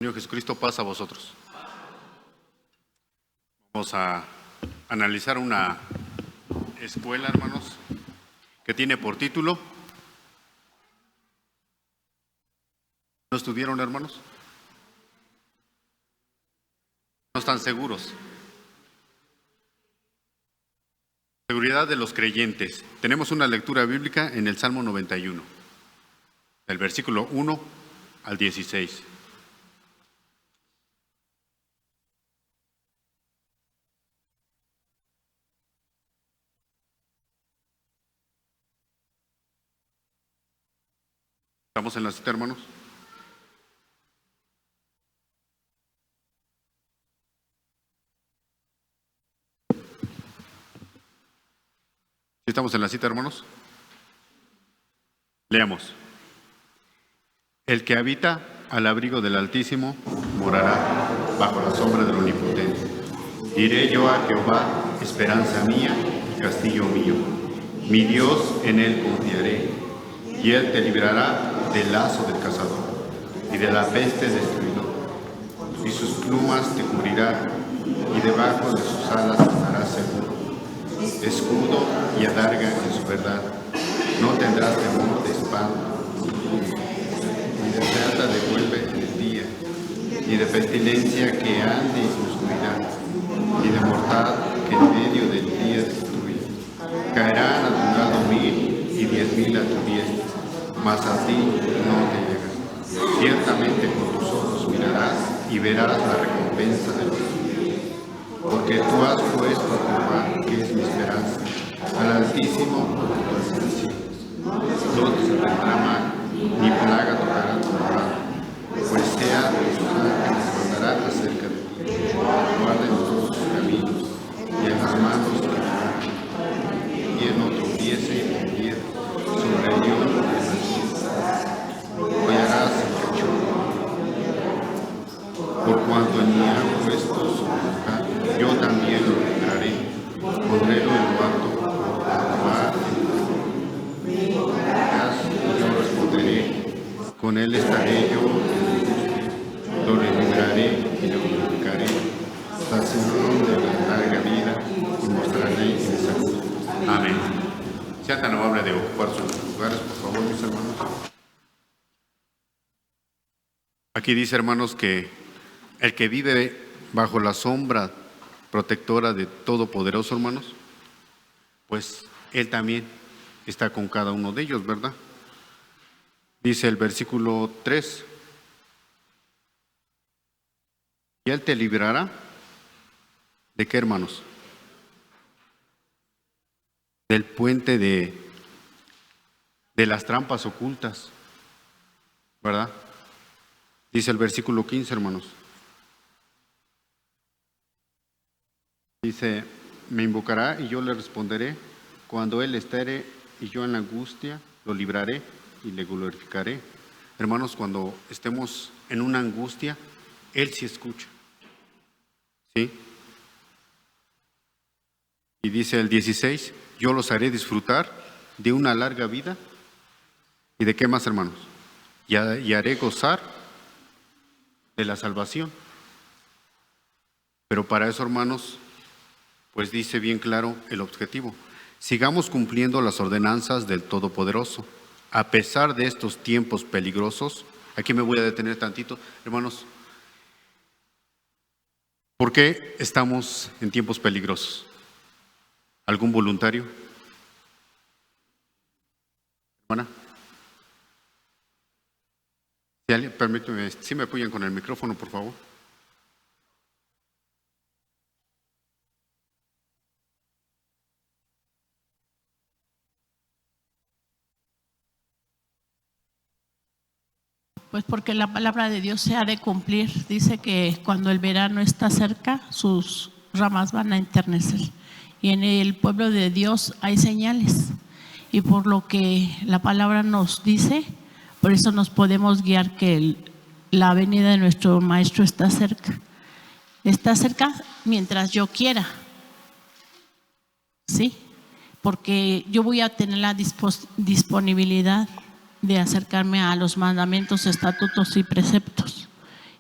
Señor Jesucristo, paz a vosotros. Vamos a analizar una escuela, hermanos, que tiene por título. ¿No estudiaron, hermanos? No están seguros. Seguridad de los creyentes. Tenemos una lectura bíblica en el Salmo 91, del versículo 1 al 16. ¿Estamos en la cita, hermanos? ¿Sí estamos en la cita, hermanos? Leamos. El que habita al abrigo del Altísimo morará bajo la sombra del Omnipotente. Diré yo a Jehová, esperanza mía y castillo mío. Mi Dios, en él confiaré, y él te librará del lazo del cazador y de la peste destruidor. Y sus plumas te cubrirán, y debajo de sus alas estarás seguro. Escudo y adarga en su verdad. No tendrás temor de espanto, ni de plata devuelve en el día, ni de pestilencia que ande en su oscuridad, ni de mortal que en medio del día destruye. Caerán a tu lado 1000 y 10.000 a tu diestra, mas a ti no te llegará. Ciertamente con tus ojos mirarás y verás la recompensa de los tuyos. Porque tú has puesto a Jehová, que es mi esperanza, al Altísimo por tu ascensión. No te saldrá mal, ni plaga tocará tu morada, pues sea de sus ángeles guardará acerca de ti. Guarden todos sus caminos, y en las manos que llevarán, y en no tropiece en tierra, sobre el león de la tierra. Hollarás el cachorro, por cuanto en mí ha puesto su boca, yo también lo libraré, pondrélo en lo alto, por Jehová y yo responderé, con él estaré yo en angustia, lo libraré y lo glorificaré, saciarlo de la larga vida y mostraré mi salud. Amén. Sea tan amable de ocupar sus lugares, por favor, mis hermanos. Aquí dice, hermanos, que el que vive bajo la sombra protectora de Todopoderoso, hermanos, pues él también está con cada uno de ellos, ¿verdad? Dice el versículo 3, y él te librará, ¿de qué, hermanos? Del puente de las trampas ocultas, ¿verdad? Dice el versículo 15, hermanos. Dice, me invocará y yo le responderé, cuando él estere y yo en la angustia, lo libraré y le glorificaré. Hermanos, cuando estemos en una angustia, él sí escucha. ¿Sí? Y dice el 16, yo los haré disfrutar de una larga vida. ¿Y de qué más, hermanos? Y haré gozar de la salvación. Pero para eso, hermanos, pues dice bien claro el objetivo. Sigamos cumpliendo las ordenanzas del Todopoderoso. A pesar de estos tiempos peligrosos, aquí me voy a detener tantito, hermanos. ¿Por qué estamos en tiempos peligrosos? ¿Algún voluntario? Hermana. Permíteme, si me apoyan con el micrófono, por favor. Pues porque la palabra de Dios se ha de cumplir. Dice que cuando el verano está cerca, sus ramas van a enternecer. Y en el pueblo de Dios hay señales. Y por lo que la palabra nos dice, por eso nos podemos guiar que la venida de nuestro Maestro está cerca. Está cerca mientras yo quiera. ¿Sí? Porque yo voy a tener la disponibilidad de acercarme a los mandamientos, estatutos y preceptos.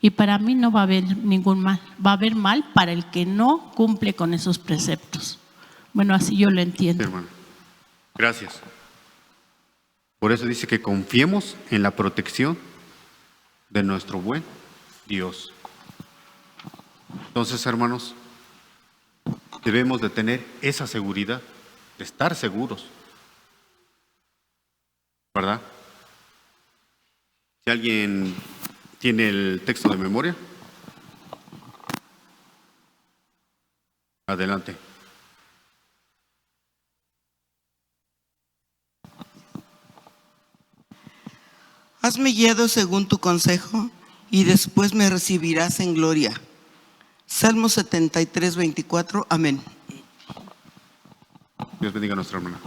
Y para mí no va a haber ningún mal, va a haber mal para el que no cumple con esos preceptos. Bueno, así yo lo Sí, entiendo. hermano. Gracias. Por eso dice que confiemos en la protección de nuestro buen Dios. Entonces, hermanos, debemos de tener esa seguridad, de estar seguros, ¿verdad? Si alguien tiene el texto de memoria, adelante. Hazme guiado según tu consejo y después me recibirás en gloria. Salmo 73, 24. Amén. Dios bendiga a nuestra hermana.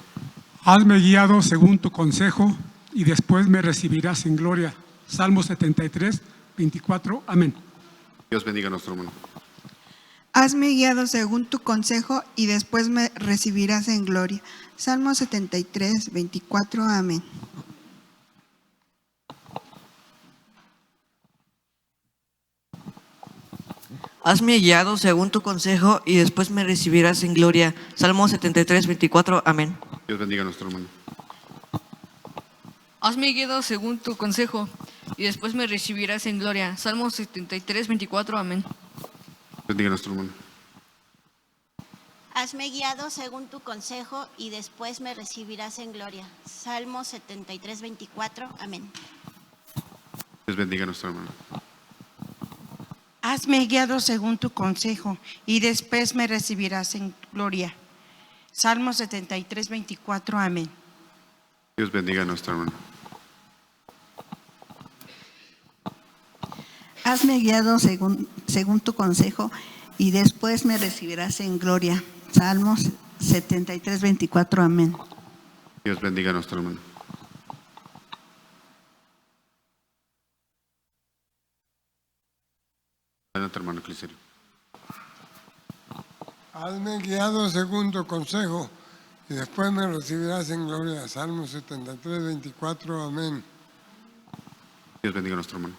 Hazme guiado según tu consejo y después me recibirás en gloria. Salmo 73, 24. Amén. Dios bendiga a nuestro hermano. Hazme guiado según tu consejo y después me recibirás en gloria. Salmo 73, 24. Amén. Hazme guiado según tu consejo y después me recibirás en gloria. Salmo 73, 24. Amén. Dios bendiga a nuestro hermano. Hazme guiado según tu consejo y después me recibirás en gloria. Salmo 73, 24. Amén. Dios bendiga a nuestro hermano. Hazme guiado según tu consejo y después me recibirás en gloria. Salmo 73, 24. Amén. Dios bendiga a nuestro hermano. Hazme guiado según tu consejo y después me recibirás en gloria. Salmo 73, 24. Amén. Dios bendiga a nuestra hermana. Hazme guiado según tu consejo y después me recibirás en gloria. Salmos 73, 24. Amén. Dios bendiga a nuestro hermano. Adelante, hermano Cliserio. Hazme guiado según tu consejo y después me recibirás en gloria. Salmo 73, 24. Amén. Dios bendiga a nuestro hermano.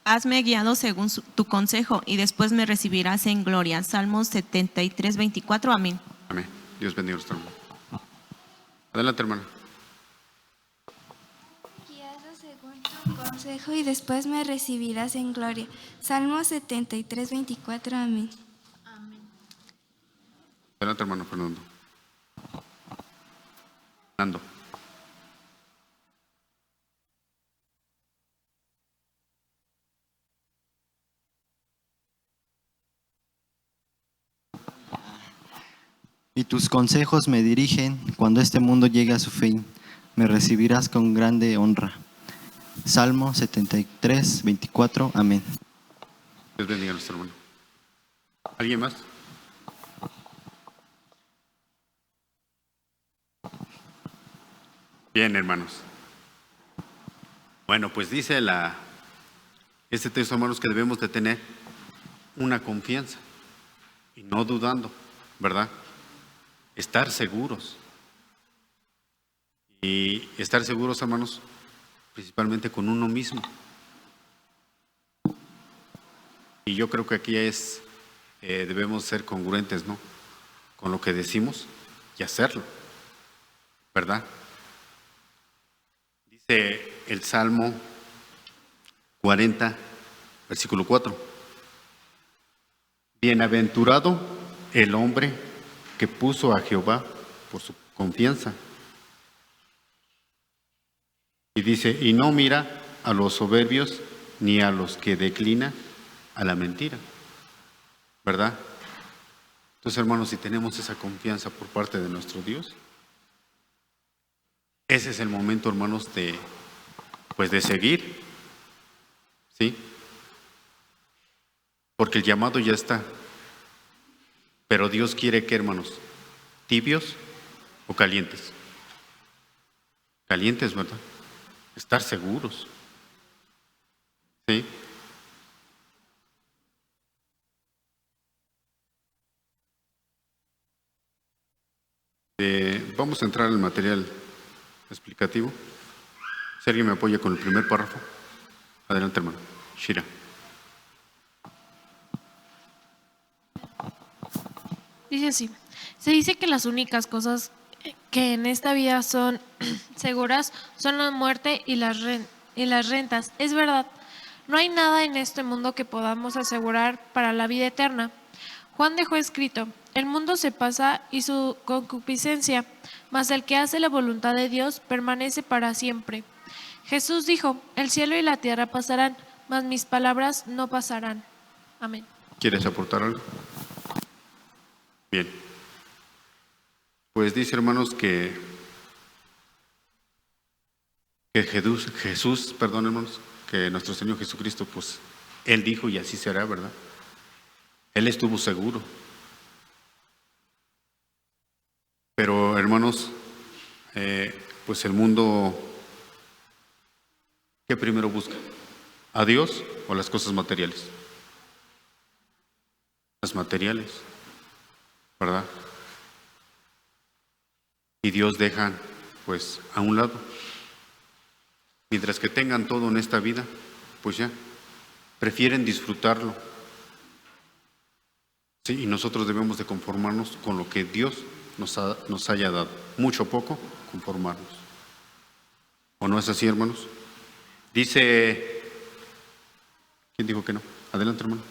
Hazme guiado según tu consejo y después me recibirás en gloria. Salmos 73, 24. Amén. Amén. Dios bendiga a nuestro hermano. Adelante, hermana. Guiado según tu consejo y después me recibirás en gloria. Salmo 73, 24. Amén. Adelante, hermano Fernando. Fernando. Y tus consejos me dirigen cuando este mundo llegue a su fin. Me recibirás con grande honra. Salmo 73, 24. Amén. Dios bendiga a nuestro hermano. ¿Alguien más? Bien, hermanos. Bueno, pues dice este texto, hermanos, que debemos de tener una confianza y no dudando, ¿verdad? Estar seguros. Y estar seguros, hermanos, principalmente con uno mismo. Y yo creo que aquí debemos ser congruentes, ¿no? Con lo que decimos y hacerlo, ¿verdad? Dice el Salmo 40, versículo 4. Bienaventurado el hombre que puso a Jehová por su confianza. Y dice, y no mira a los soberbios ni a los que declinan a la mentira, ¿verdad? Entonces, hermanos, si tenemos esa confianza por parte de nuestro Dios, ese es el momento, hermanos, de seguir, ¿sí? Porque el llamado ya está. Pero Dios quiere que, hermanos, tibios o calientes. Calientes, ¿verdad? Estar seguros. ¿Sí? Vamos a entrar al material explicativo. Si alguien me apoya con el primer párrafo. Adelante, hermano. Shira. Dice así, se dice que las únicas cosas que en esta vida son seguras son la muerte y las rentas. Es verdad, no hay nada en este mundo que podamos asegurar para la vida eterna. Juan dejó escrito, el mundo se pasa y su concupiscencia, mas el que hace la voluntad de Dios permanece para siempre. Jesús dijo, el cielo y la tierra pasarán, mas mis palabras no pasarán. Amén. ¿Quieres aportar algo? Bien. Pues dice, hermanos, que Jesús, hermanos, que nuestro Señor Jesucristo, pues, Él dijo y así será, ¿verdad? Él estuvo seguro. Pero, hermanos, pues el mundo, ¿qué primero busca? ¿A Dios o las cosas materiales? Las materiales, ¿verdad? Y Dios deja, pues, a un lado. Mientras que tengan todo en esta vida, pues ya, prefieren disfrutarlo. Sí, y nosotros debemos de conformarnos con lo que Dios nos haya dado. Mucho o poco, conformarnos. ¿O no es así, hermanos? Dice, ¿quién dijo que no? Adelante, hermano.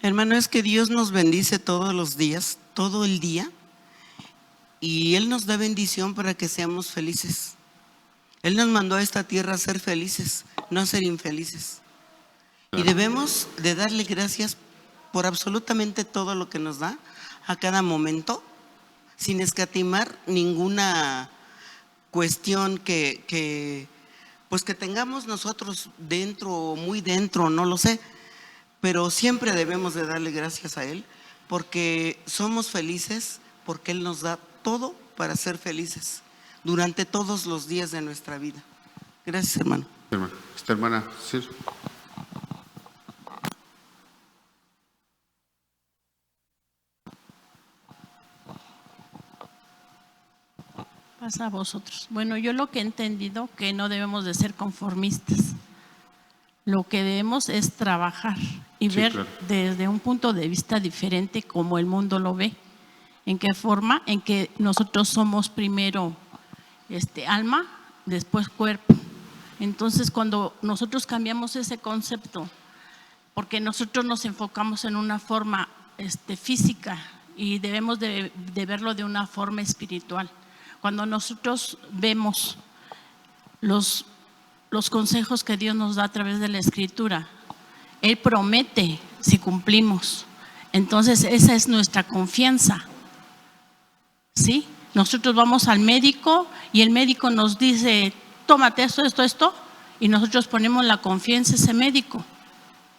Hermano, es que Dios nos bendice todos los días, todo el día, y Él nos da bendición para que seamos felices. Él nos mandó a esta tierra a ser felices, no a ser infelices. Y debemos de darle gracias por absolutamente todo lo que nos da a cada momento, sin escatimar ninguna cuestión que tengamos nosotros dentro o muy dentro, no lo sé. Pero siempre debemos de darle gracias a Él porque somos felices, porque Él nos da todo para ser felices durante todos los días de nuestra vida. Gracias, hermano. Esta hermana, sí. Pasa a vosotros. Bueno, yo lo que he entendido que no debemos de ser conformistas. Lo que debemos es trabajar y ver claro, desde un punto de vista diferente como el mundo lo ve. ¿En qué forma? En que nosotros somos primero alma, después cuerpo. Entonces, cuando nosotros cambiamos ese concepto, porque nosotros nos enfocamos en una forma física y debemos de verlo de una forma espiritual. Cuando nosotros vemos los consejos que Dios nos da a través de la Escritura, Él promete si cumplimos. Entonces esa es nuestra confianza. ¿Sí? Nosotros vamos al médico y el médico nos dice, tómate esto, y nosotros ponemos la confianza en ese médico.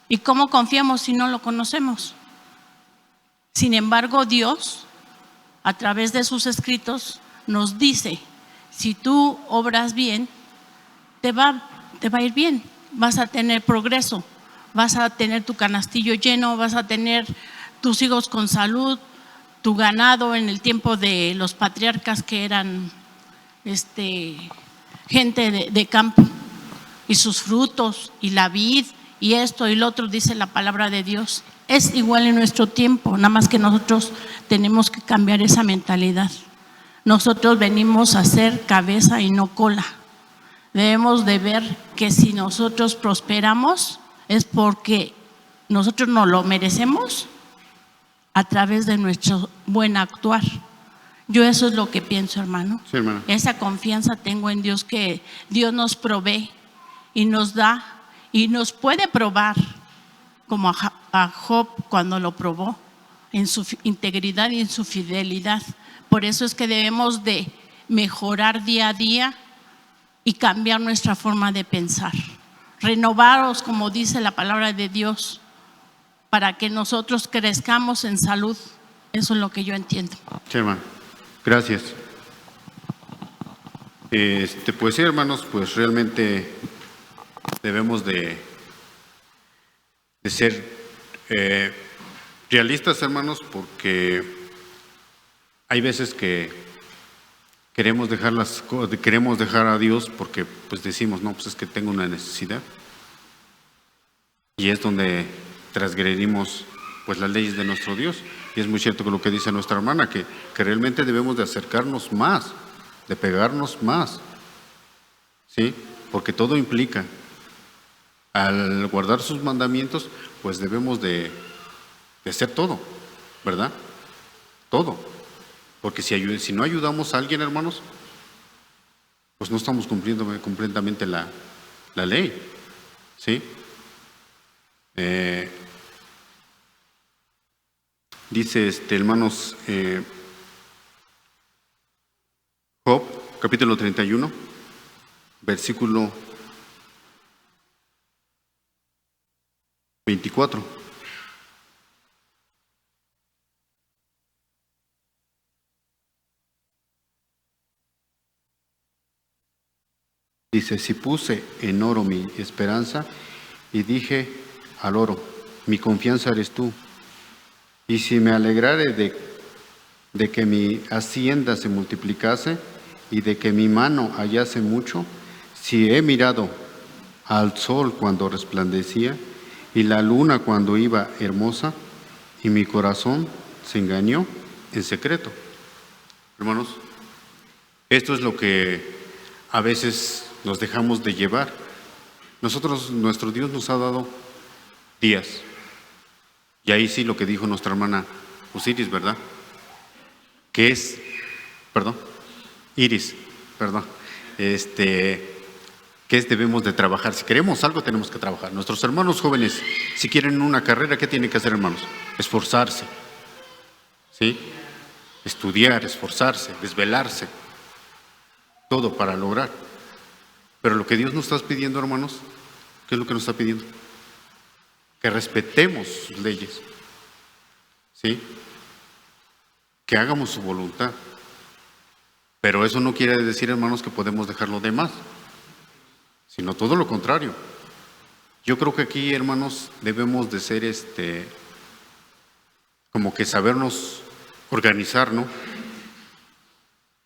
¿Y cómo confiamos si no lo conocemos? Sin embargo, Dios, a través de sus escritos, nos dice, si tú obras bien, te va a ir bien, vas a tener progreso, vas a tener tu canastillo lleno, vas a tener tus hijos con salud, tu ganado en el tiempo de los patriarcas que eran gente de campo, y sus frutos, y la vid, y esto y lo otro, dice la palabra de Dios. Es igual en nuestro tiempo, nada más que nosotros tenemos que cambiar esa mentalidad. Nosotros venimos a ser cabeza y no cola. Debemos de ver que si nosotros prosperamos es porque nosotros no lo merecemos a través de nuestro buen actuar. Yo eso es lo que pienso, hermano. Sí, hermano. Esa confianza tengo en Dios, que Dios nos provee y nos da y nos puede probar, como a Job cuando lo probó, en su integridad y en su fidelidad. Por eso es que debemos de mejorar día a día y cambiar nuestra forma de pensar. Renovaros, como dice la palabra de Dios, para que nosotros crezcamos en salud. Eso es lo que yo entiendo. Sí, hermano. Gracias. Pues sí, hermanos, pues realmente debemos de ser realistas, hermanos, porque hay veces que queremos dejar a Dios porque pues decimos, no, pues es que tengo una necesidad. Y es donde transgredimos pues las leyes de nuestro Dios. Y es muy cierto que lo que dice nuestra hermana, que realmente debemos de acercarnos más, de pegarnos más, ¿sí? Porque todo implica, al guardar sus mandamientos, pues debemos de hacer todo, ¿verdad? Todo. Porque si no ayudamos a alguien, hermanos, pues no estamos cumpliendo completamente la ley, ¿sí? Dice, hermanos, Job, capítulo 31, versículo 24. Dice, si puse en oro mi esperanza y dije al oro, mi confianza eres tú. Y si me alegrare de que mi hacienda se multiplicase y de que mi mano hallase mucho, si he mirado al sol cuando resplandecía y la luna cuando iba hermosa, y mi corazón se engañó en secreto. Hermanos, esto es lo que a veces nos dejamos de llevar. Nuestro Dios nos ha dado días. Y ahí sí lo que dijo nuestra hermana Osiris, ¿verdad? Que es, Iris, que es debemos de trabajar. Si queremos algo, tenemos que trabajar. Nuestros hermanos jóvenes, si quieren una carrera, ¿qué tienen que hacer, hermanos? Esforzarse, ¿sí? Estudiar, esforzarse, desvelarse, todo para lograr. Pero lo que Dios nos está pidiendo, hermanos, ¿qué es lo que nos está pidiendo? Que respetemos sus leyes, ¿sí? Que hagamos su voluntad. Pero eso no quiere decir, hermanos, que podemos dejarlo de más, sino todo lo contrario. Yo creo que aquí, hermanos, debemos de ser como que sabernos organizar, ¿no?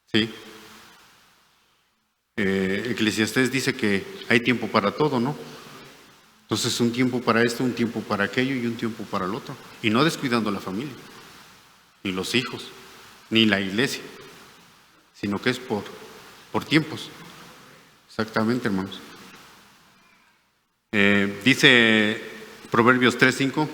Sí. Eclesiastés dice que hay tiempo para todo, ¿no? Entonces, un tiempo para esto, un tiempo para aquello y un tiempo para el otro. Y no descuidando la familia, ni los hijos, ni la iglesia, sino que es por tiempos. Exactamente, hermanos. Dice Proverbios 3:5.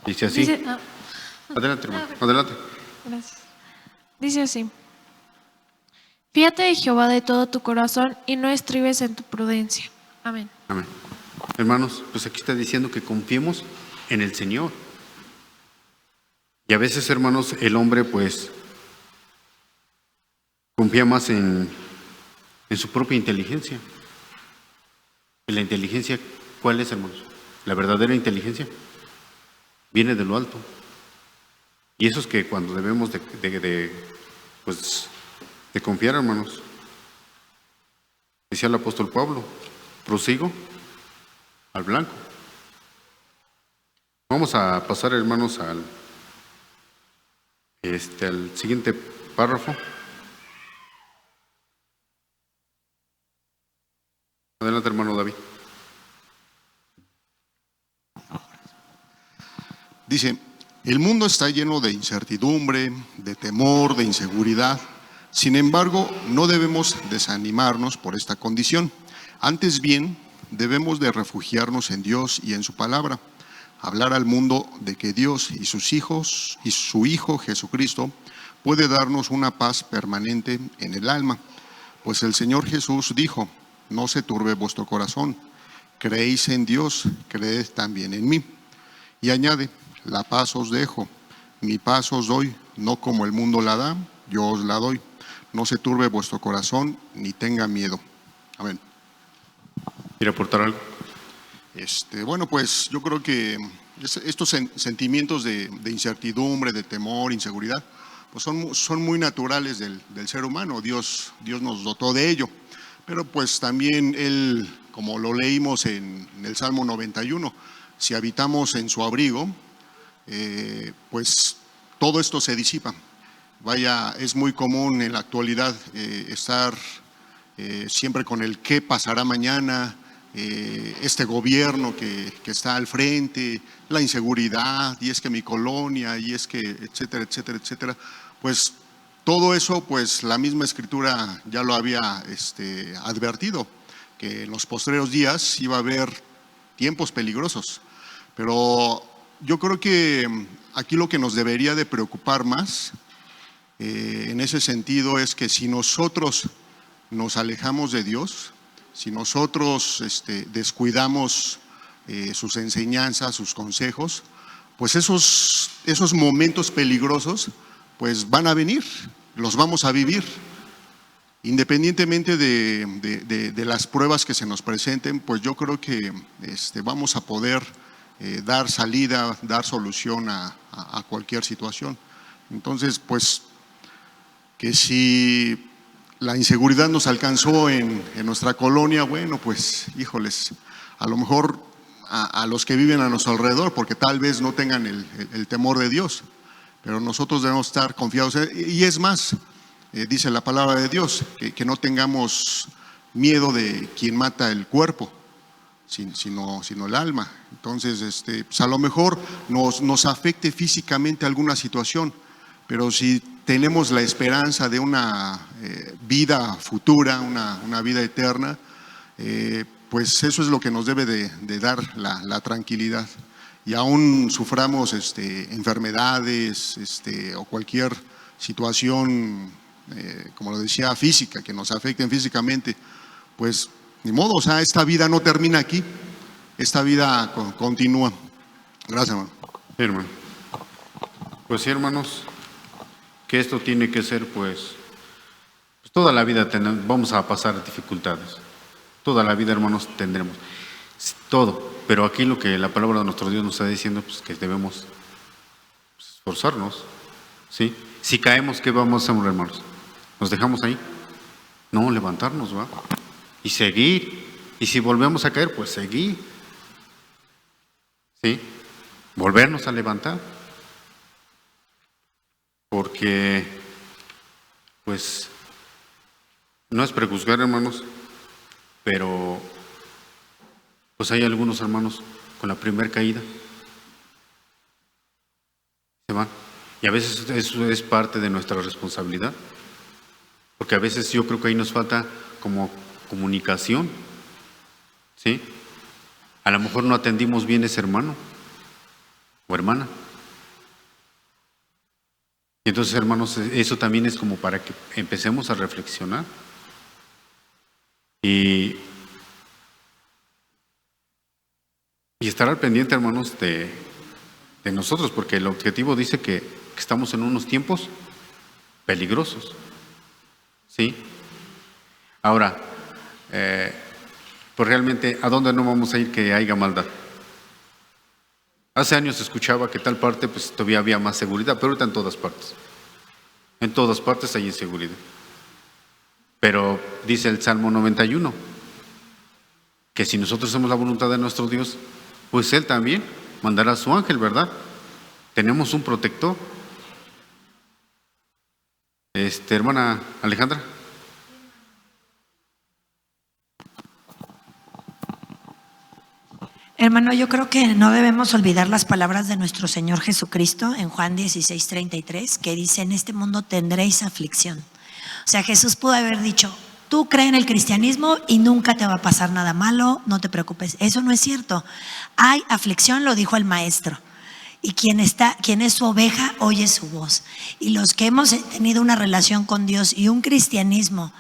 Dice así. Adelante, hermano. Adelante. Gracias. Dice así. Fíate de Jehová de todo tu corazón y no estribes en tu prudencia. Amén. Amén. Hermanos, pues aquí está diciendo que confiemos en el Señor. Y a veces, hermanos, el hombre pues confía más en su propia inteligencia. ¿Y la inteligencia cuál es, hermanos? La verdadera inteligencia viene de lo alto. Y eso es que cuando debemos de confiar, hermanos. Decía el apóstol Pablo, prosigo al blanco. Vamos a pasar, hermanos, al siguiente párrafo. Adelante, hermano David. Dice, el mundo está lleno de incertidumbre, de temor, de inseguridad. Sin embargo, no debemos desanimarnos por esta condición. Antes bien, debemos de refugiarnos en Dios y en su palabra. Hablar al mundo de que Dios y sus hijos y su Hijo Jesucristo puede darnos una paz permanente en el alma. Pues el Señor Jesús dijo, no se turbe vuestro corazón. Creéis en Dios, creed también en mí. Y añade, la paz os dejo, mi paz os doy, no como el mundo la da, yo os la doy. No se turbe vuestro corazón, ni tenga miedo. Amén. ¿Quiere aportar algo? Bueno, pues yo creo que estos sentimientos de incertidumbre, de temor, inseguridad, pues son muy naturales del ser humano. Dios nos dotó de ello. Pero pues también Él, como lo leímos en el Salmo 91, si habitamos en su abrigo, pues todo esto se disipa. Vaya, es muy común en la actualidad estar siempre con el qué pasará mañana, este gobierno que está al frente, la inseguridad, y es que mi colonia, y es que etcétera, etcétera, etcétera. Pues todo eso, pues la misma Escritura ya lo había advertido, que en los postreros días iba a haber tiempos peligrosos. Pero yo creo que aquí lo que nos debería de preocupar más en ese sentido es que si nosotros nos alejamos de Dios, si nosotros descuidamos sus enseñanzas, sus consejos, pues esos momentos peligrosos pues van a venir, los vamos a vivir. Independientemente de las pruebas que se nos presenten, pues yo creo que vamos a poder dar salida, dar solución a cualquier situación. Entonces, pues, que si la inseguridad nos alcanzó en nuestra colonia, bueno, pues, híjoles, a lo mejor a los que viven a nuestro alrededor, porque tal vez no tengan el temor de Dios, pero nosotros debemos estar confiados. Y es más, dice la palabra de Dios, que no tengamos miedo de quien mata el cuerpo, sino el alma. Entonces, pues a lo mejor nos afecte físicamente alguna situación, pero si tenemos la esperanza de una vida futura, una vida eterna, pues eso es lo que nos debe de dar la tranquilidad. Y aún suframos enfermedades o cualquier situación, como lo decía, física, que nos afecten físicamente, pues ni modo, o sea, esta vida no termina aquí, esta vida continúa. Gracias, hermano. Sí, hermano. Pues sí, hermanos, que esto tiene que ser, pues toda la vida vamos a pasar dificultades. Toda la vida, hermanos, tendremos todo. Pero aquí lo que la palabra de nuestro Dios nos está diciendo, pues que debemos esforzarnos, ¿sí? Si caemos, ¿qué vamos a hacer, hermanos? ¿Nos dejamos ahí? No, levantarnos, ¿va? Y seguir. Y si volvemos a caer, pues seguir. ¿Sí? Volvernos a levantar. Porque, pues, no es prejuzgar, hermanos, pero pues hay algunos hermanos con la primera caída se van. Y a veces eso es parte de nuestra responsabilidad, porque a veces yo creo que ahí nos falta como comunicación, ¿sí? A lo mejor no atendimos bien a ese hermano o hermana. Y entonces, hermanos, eso también es como para que empecemos a reflexionar y estar al pendiente, hermanos, de nosotros, porque el objetivo dice que estamos en unos tiempos peligrosos, ¿sí? Ahora, pues realmente, ¿a dónde no vamos a ir que haya maldad? Hace años se escuchaba que tal parte, pues todavía había más seguridad, pero ahorita en todas partes. En todas partes hay inseguridad. Pero dice el Salmo 91, que si nosotros hacemos la voluntad de nuestro Dios, pues Él también mandará a su ángel, ¿verdad? Tenemos un protector. Hermana Alejandra. Hermano, yo creo que no debemos olvidar las palabras de nuestro Señor Jesucristo en Juan 16:33, que dice: en este mundo tendréis aflicción. O sea, Jesús pudo haber dicho: tú cree en el cristianismo y nunca te va a pasar nada malo, no te preocupes. Eso no es cierto. Hay aflicción, lo dijo el maestro. Y quien es su oveja oye su voz. Y los que hemos tenido una relación con Dios y un cristianismo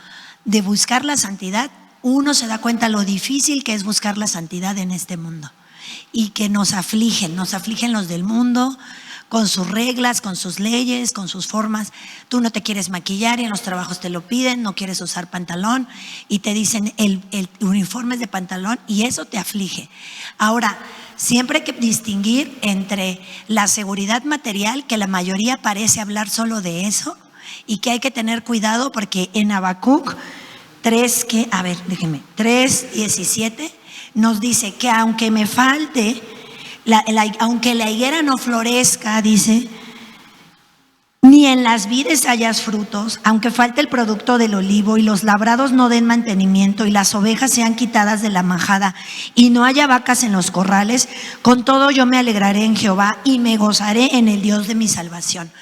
de buscar la santidad, uno se da cuenta lo difícil que es buscar la santidad en este mundo. Y que nos afligen los del mundo con sus reglas, con sus leyes, con sus formas. Tú no te quieres maquillar y en los trabajos te lo piden, no quieres usar pantalón y te dicen el uniforme es de pantalón y eso te aflige. Ahora, siempre hay que distinguir entre la seguridad material, que la mayoría parece hablar solo de eso, y que hay que tener cuidado porque en Habacuc 3:17 nos dice que aunque me falte, aunque la higuera no florezca, dice, ni en las vides hayas frutos, aunque falte el producto del olivo y los labrados no den mantenimiento y las ovejas sean quitadas de la majada y no haya vacas en los corrales, con todo yo me alegraré en Jehová y me gozaré en el Dios de mi salvación.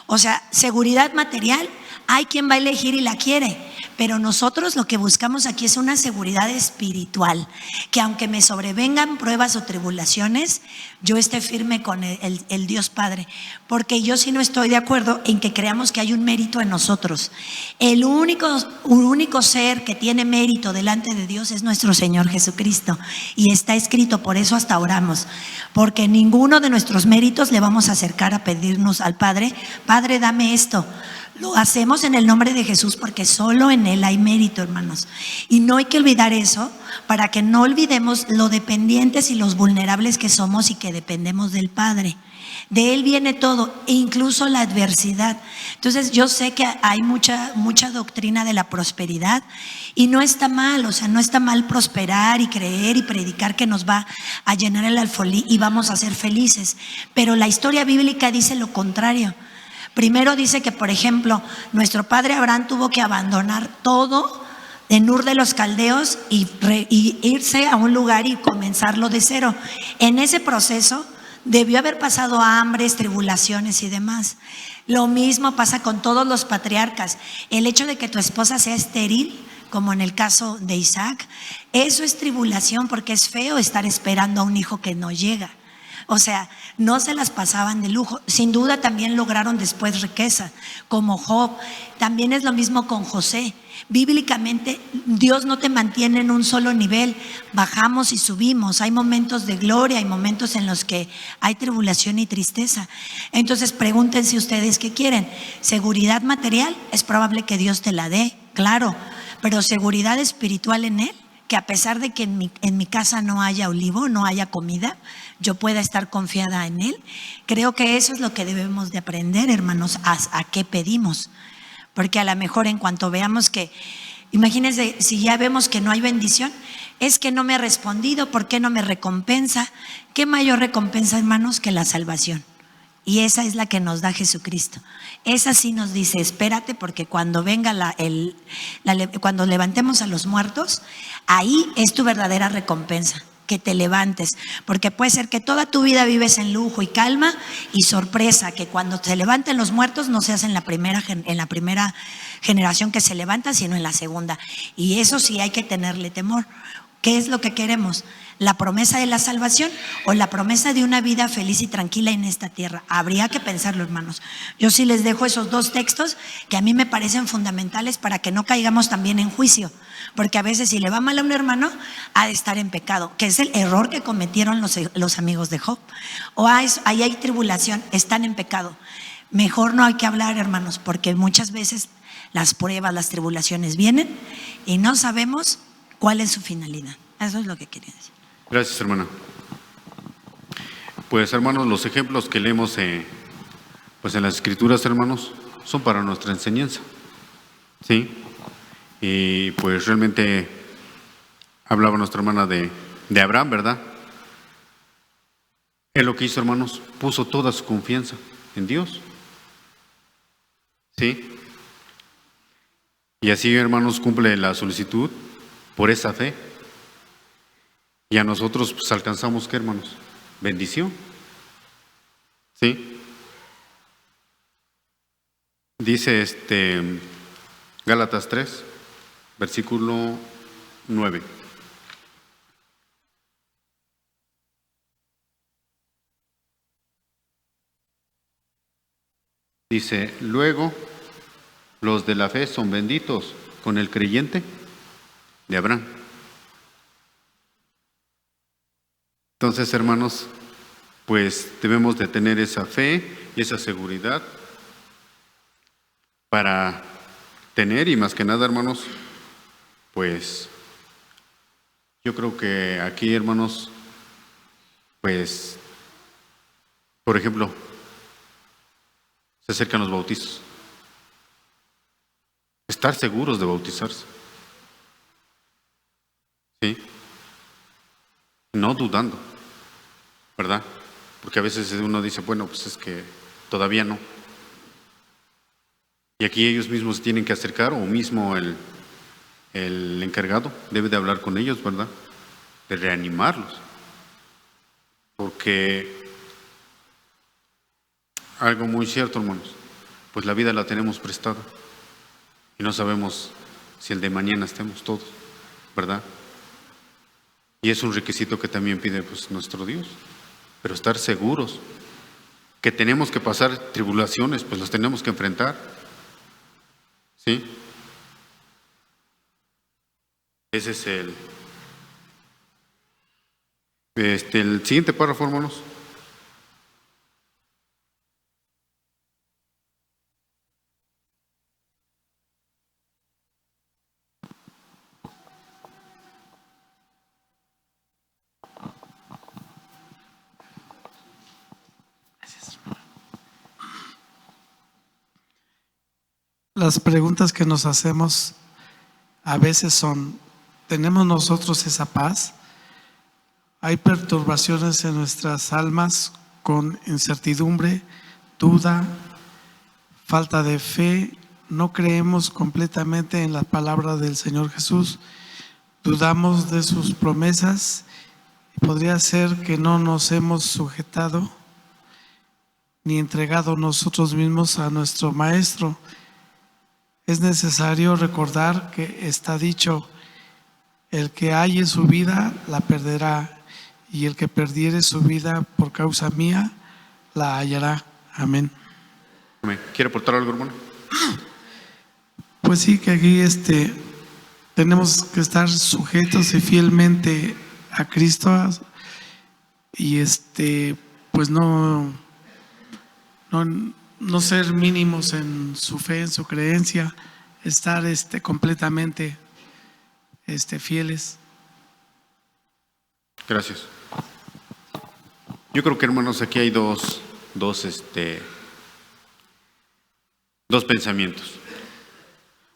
O sea, seguridad material, hay quien va a elegir y la quiere, pero nosotros lo que buscamos aquí es una seguridad espiritual, que aunque me sobrevengan pruebas o tribulaciones, yo esté firme con el Dios Padre, porque yo sí no estoy de acuerdo en que creamos que hay un mérito en nosotros. El único ser que tiene mérito delante de Dios es nuestro Señor Jesucristo, y está escrito, por eso hasta oramos, porque ninguno de nuestros méritos le vamos a acercar a pedirnos al Padre, Padre, dame esto. Lo hacemos en el nombre de Jesús porque solo en Él hay mérito, hermanos. Y no hay que olvidar eso para que no olvidemos lo dependientes y los vulnerables que somos y que dependemos del Padre. De Él viene todo, e incluso la adversidad. Entonces yo sé que hay mucha doctrina de la prosperidad y no está mal, o sea, no está mal prosperar y creer y predicar que nos va a llenar el alfolí y vamos a ser felices. Pero la historia bíblica dice lo contrario. Primero dice que, por ejemplo, nuestro padre Abraham tuvo que abandonar todo en Ur de los Caldeos y irse a un lugar y comenzarlo de cero. En ese proceso debió haber pasado hambres, tribulaciones y demás. Lo mismo pasa con todos los patriarcas. El hecho de que tu esposa sea estéril, como en el caso de Isaac, eso es tribulación porque es feo estar esperando a un hijo que no llega. O sea, no se las pasaban de lujo. Sin duda también lograron después riqueza, como Job. También es lo mismo con José. Bíblicamente, Dios no te mantiene en un solo nivel. Bajamos y subimos. Hay momentos de gloria, hay momentos en los que hay tribulación y tristeza. Entonces, pregúntense ustedes qué quieren. ¿Seguridad material? Es probable que Dios te la dé, claro. Pero seguridad espiritual en Él, que a pesar de que en mi casa no haya olivo, no haya comida, yo pueda estar confiada en Él. Creo que eso es lo que debemos de aprender, hermanos, a qué pedimos. Porque a lo mejor en cuanto veamos que, imagínense, si ya vemos que no hay bendición, es que no me ha respondido, ¿por qué no me recompensa? ¿Qué mayor recompensa, hermanos, que la salvación? Y esa es la que nos da Jesucristo. Esa sí nos dice, espérate, porque cuando venga cuando levantemos a los muertos, ahí es tu verdadera recompensa, que te levantes. Porque puede ser que toda tu vida vives en lujo y calma y sorpresa, que cuando se levanten los muertos no seas en la primera generación que se levanta, sino en la segunda. Y eso sí hay que tenerle temor. ¿Qué es lo que queremos? ¿La promesa de la salvación o la promesa de una vida feliz y tranquila en esta tierra? Habría que pensarlo, hermanos. Yo sí les dejo esos dos textos que a mí me parecen fundamentales para que no caigamos también en juicio. Porque a veces si le va mal a un hermano, ha de estar en pecado, que es el error que cometieron los amigos de Job. O ahí hay tribulación, están en pecado. Mejor no hay que hablar, hermanos, porque muchas veces las pruebas, las tribulaciones vienen y no sabemos cuál es su finalidad. Eso es lo que quería decir. Gracias, hermana. Pues, hermanos, los ejemplos que leemos pues en las Escrituras, hermanos, son para nuestra enseñanza. ¿Sí? Y pues realmente hablaba nuestra hermana de Abraham, ¿verdad? Él lo que hizo, hermanos, puso toda su confianza en Dios. ¿Sí? Y así, hermanos, cumple la solicitud por esa fe. Y a nosotros pues alcanzamos, ¿qué, hermanos? Bendición. ¿Sí? Dice Gálatas 3, versículo 9. Dice, luego los de la fe son benditos con el creyente de Abraham. Entonces, hermanos, pues debemos de tener esa fe y esa seguridad para tener, y más que nada, hermanos, pues yo creo que aquí, hermanos, pues, por ejemplo, se acercan los bautizos. Estar seguros de bautizarse. ¿Sí? No dudando, ¿verdad? Porque a veces uno dice, bueno, pues es que todavía no. Y aquí ellos mismos se tienen que acercar, o mismo el encargado debe de hablar con ellos, ¿verdad? De reanimarlos. Porque algo muy cierto, hermanos, pues la vida la tenemos prestada y no sabemos si el de mañana estemos todos, ¿verdad? Y es un requisito que también pide pues nuestro Dios, pero estar seguros que tenemos que pasar tribulaciones, pues las tenemos que enfrentar, ¿sí? Ese es el siguiente párrafo, hermanos. Las preguntas que nos hacemos a veces son, ¿tenemos nosotros esa paz? Hay perturbaciones en nuestras almas con incertidumbre, duda, falta de fe, no creemos completamente en la palabra del Señor Jesús, dudamos de sus promesas, y podría ser que no nos hemos sujetado ni entregado nosotros mismos a nuestro Maestro. Es necesario recordar que está dicho, el que halle su vida la perderá, y el que perdiere su vida por causa mía la hallará. Amén. ¿Quiere aportar algo, hermano? Pues sí, que aquí tenemos que estar sujetos y fielmente a Cristo, y pues no ser mínimos en su fe, en su creencia, estar completamente fieles. Gracias. Yo creo que, hermanos, aquí hay dos pensamientos.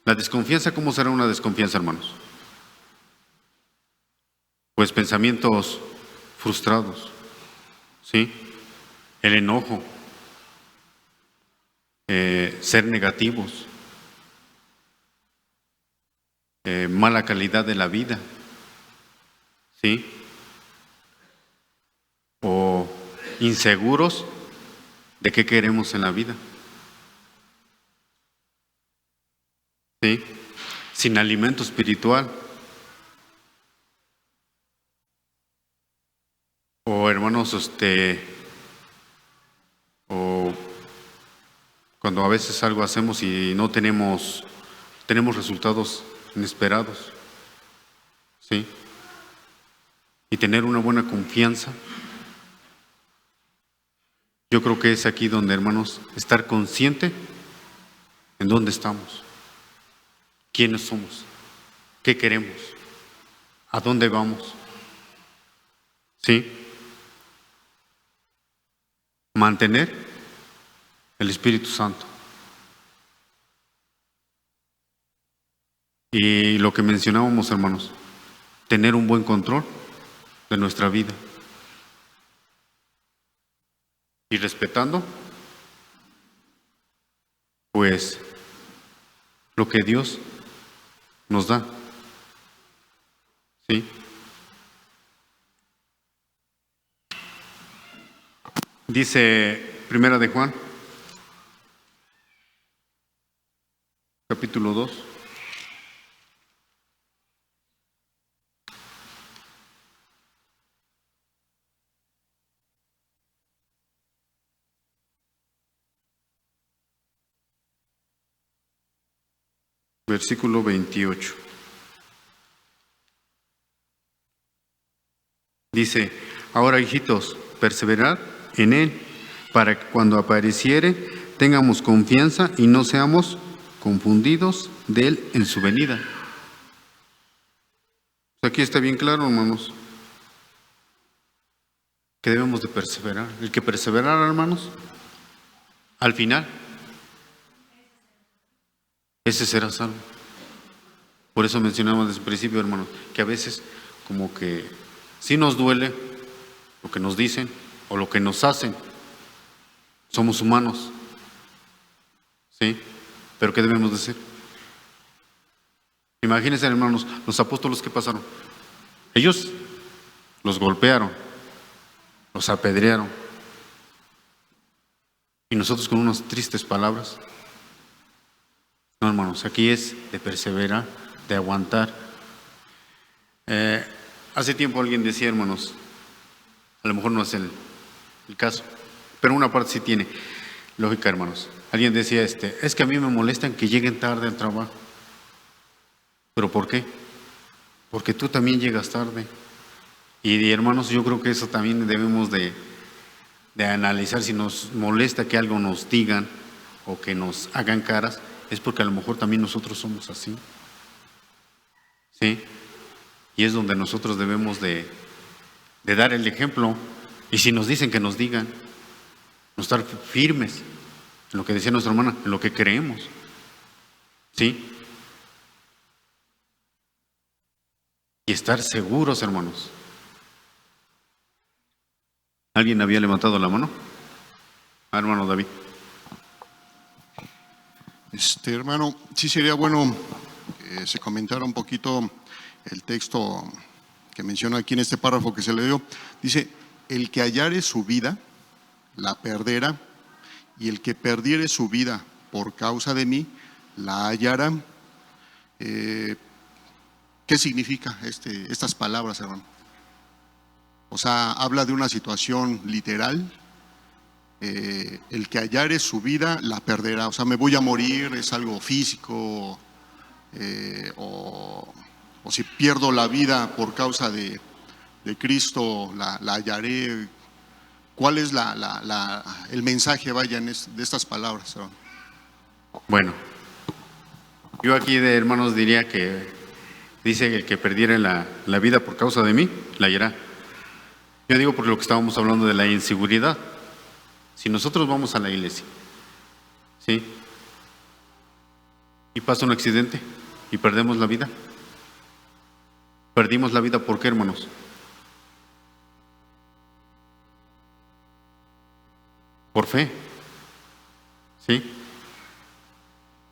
La desconfianza, ¿cómo será una desconfianza, hermanos? Pues pensamientos frustrados, ¿sí? El enojo, ser negativos, mala calidad de la vida, ¿sí? O inseguros de qué queremos en la vida, ¿sí? Sin alimento espiritual. O hermanos, o cuando a veces algo hacemos y no tenemos resultados inesperados, ¿sí? Y tener una buena confianza. Yo creo que es aquí donde, hermanos, estar consciente en dónde estamos, quiénes somos, qué queremos, a dónde vamos, ¿sí? Mantener el Espíritu Santo. Y lo que mencionábamos, hermanos, tener un buen control de nuestra vida. Y respetando, pues, lo que Dios nos da. ¿Sí? Dice Primera de Juan, capítulo 2. Versículo 28. Dice, ahora hijitos, perseverad en Él, para que cuando apareciere tengamos confianza y no seamos confundidos de Él en su venida. Aquí está bien claro, hermanos, que debemos de perseverar. El que perseverara, hermanos, al final, ese será salvo. Por eso mencionamos desde el principio, hermanos, que a veces como que sí nos duele lo que nos dicen o lo que nos hacen. Somos humanos, ¿sí? Pero ¿qué debemos de hacer? Imagínense, hermanos, los apóstoles que pasaron. Ellos los golpearon, los apedrearon. Y nosotros con unas tristes palabras. No, hermanos, aquí es de perseverar, de aguantar. Hace tiempo alguien decía, hermanos, a lo mejor no es el caso, pero una parte sí tiene lógica, hermanos. Alguien decía, es que a mí me molestan que lleguen tarde al trabajo. ¿Pero por qué? Porque tú también llegas tarde. Y hermanos, yo creo que eso también debemos de analizar. Si nos molesta que algo nos digan o que nos hagan caras, es porque a lo mejor también nosotros somos así. ¿Sí? Y es donde nosotros debemos de dar el ejemplo. Y si nos dicen, que nos digan, no estar firmes en lo que decía nuestra hermana, en lo que creemos. ¿Sí? Y estar seguros, hermanos. ¿Alguien había levantado la mano? Hermano David. Hermano, sí sería bueno que se comentara un poquito el texto que menciona aquí en este párrafo que se le dio. Dice, el que hallare su vida, la perderá, y el que perdiere su vida por causa de mí, la hallará. ¿Qué significa estas palabras, hermano? O sea, habla de una situación literal. El que hallare su vida, la perderá. O sea, me voy a morir, es algo físico. O si pierdo la vida por causa de Cristo, la hallaré. ¿Cuál es el mensaje, vaya, de estas palabras, hermano? Bueno, yo aquí de hermanos diría que dice el que perdiera la vida por causa de mí, la hallará. Yo digo por lo que estábamos hablando de la inseguridad. Si nosotros vamos a la iglesia, ¿sí? Y pasa un accidente y perdemos la vida. Perdimos la vida, ¿por qué, hermanos? Por fe, ¿sí?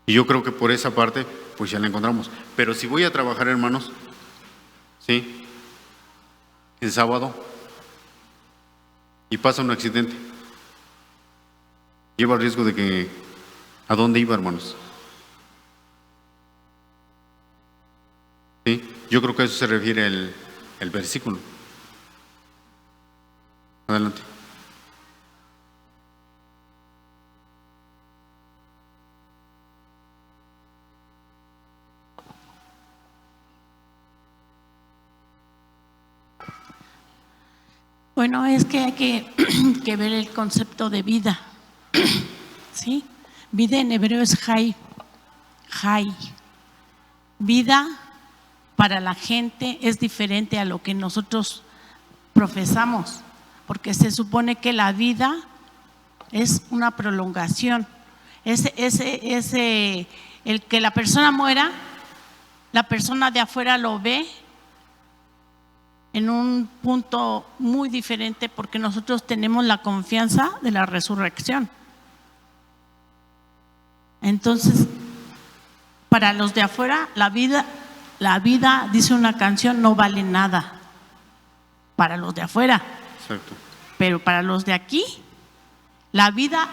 Y yo creo que por esa parte, pues ya la encontramos. Pero si voy a trabajar, hermanos, ¿sí? El sábado, y pasa un accidente, lleva el riesgo de que, ¿a dónde iba, hermanos? ¿Sí? Yo creo que a eso se refiere el versículo. Adelante. Bueno, es que hay que ver el concepto de vida. ¿Sí? Vida en hebreo es hay. Vida para la gente es diferente a lo que nosotros profesamos, porque se supone que la vida es una prolongación. El que la persona muera, la persona de afuera lo ve en un punto muy diferente, porque nosotros tenemos la confianza de la resurrección. Entonces, para los de afuera, la vida, dice una canción, no vale nada. Para los de afuera. Exacto. Pero para los de aquí, la vida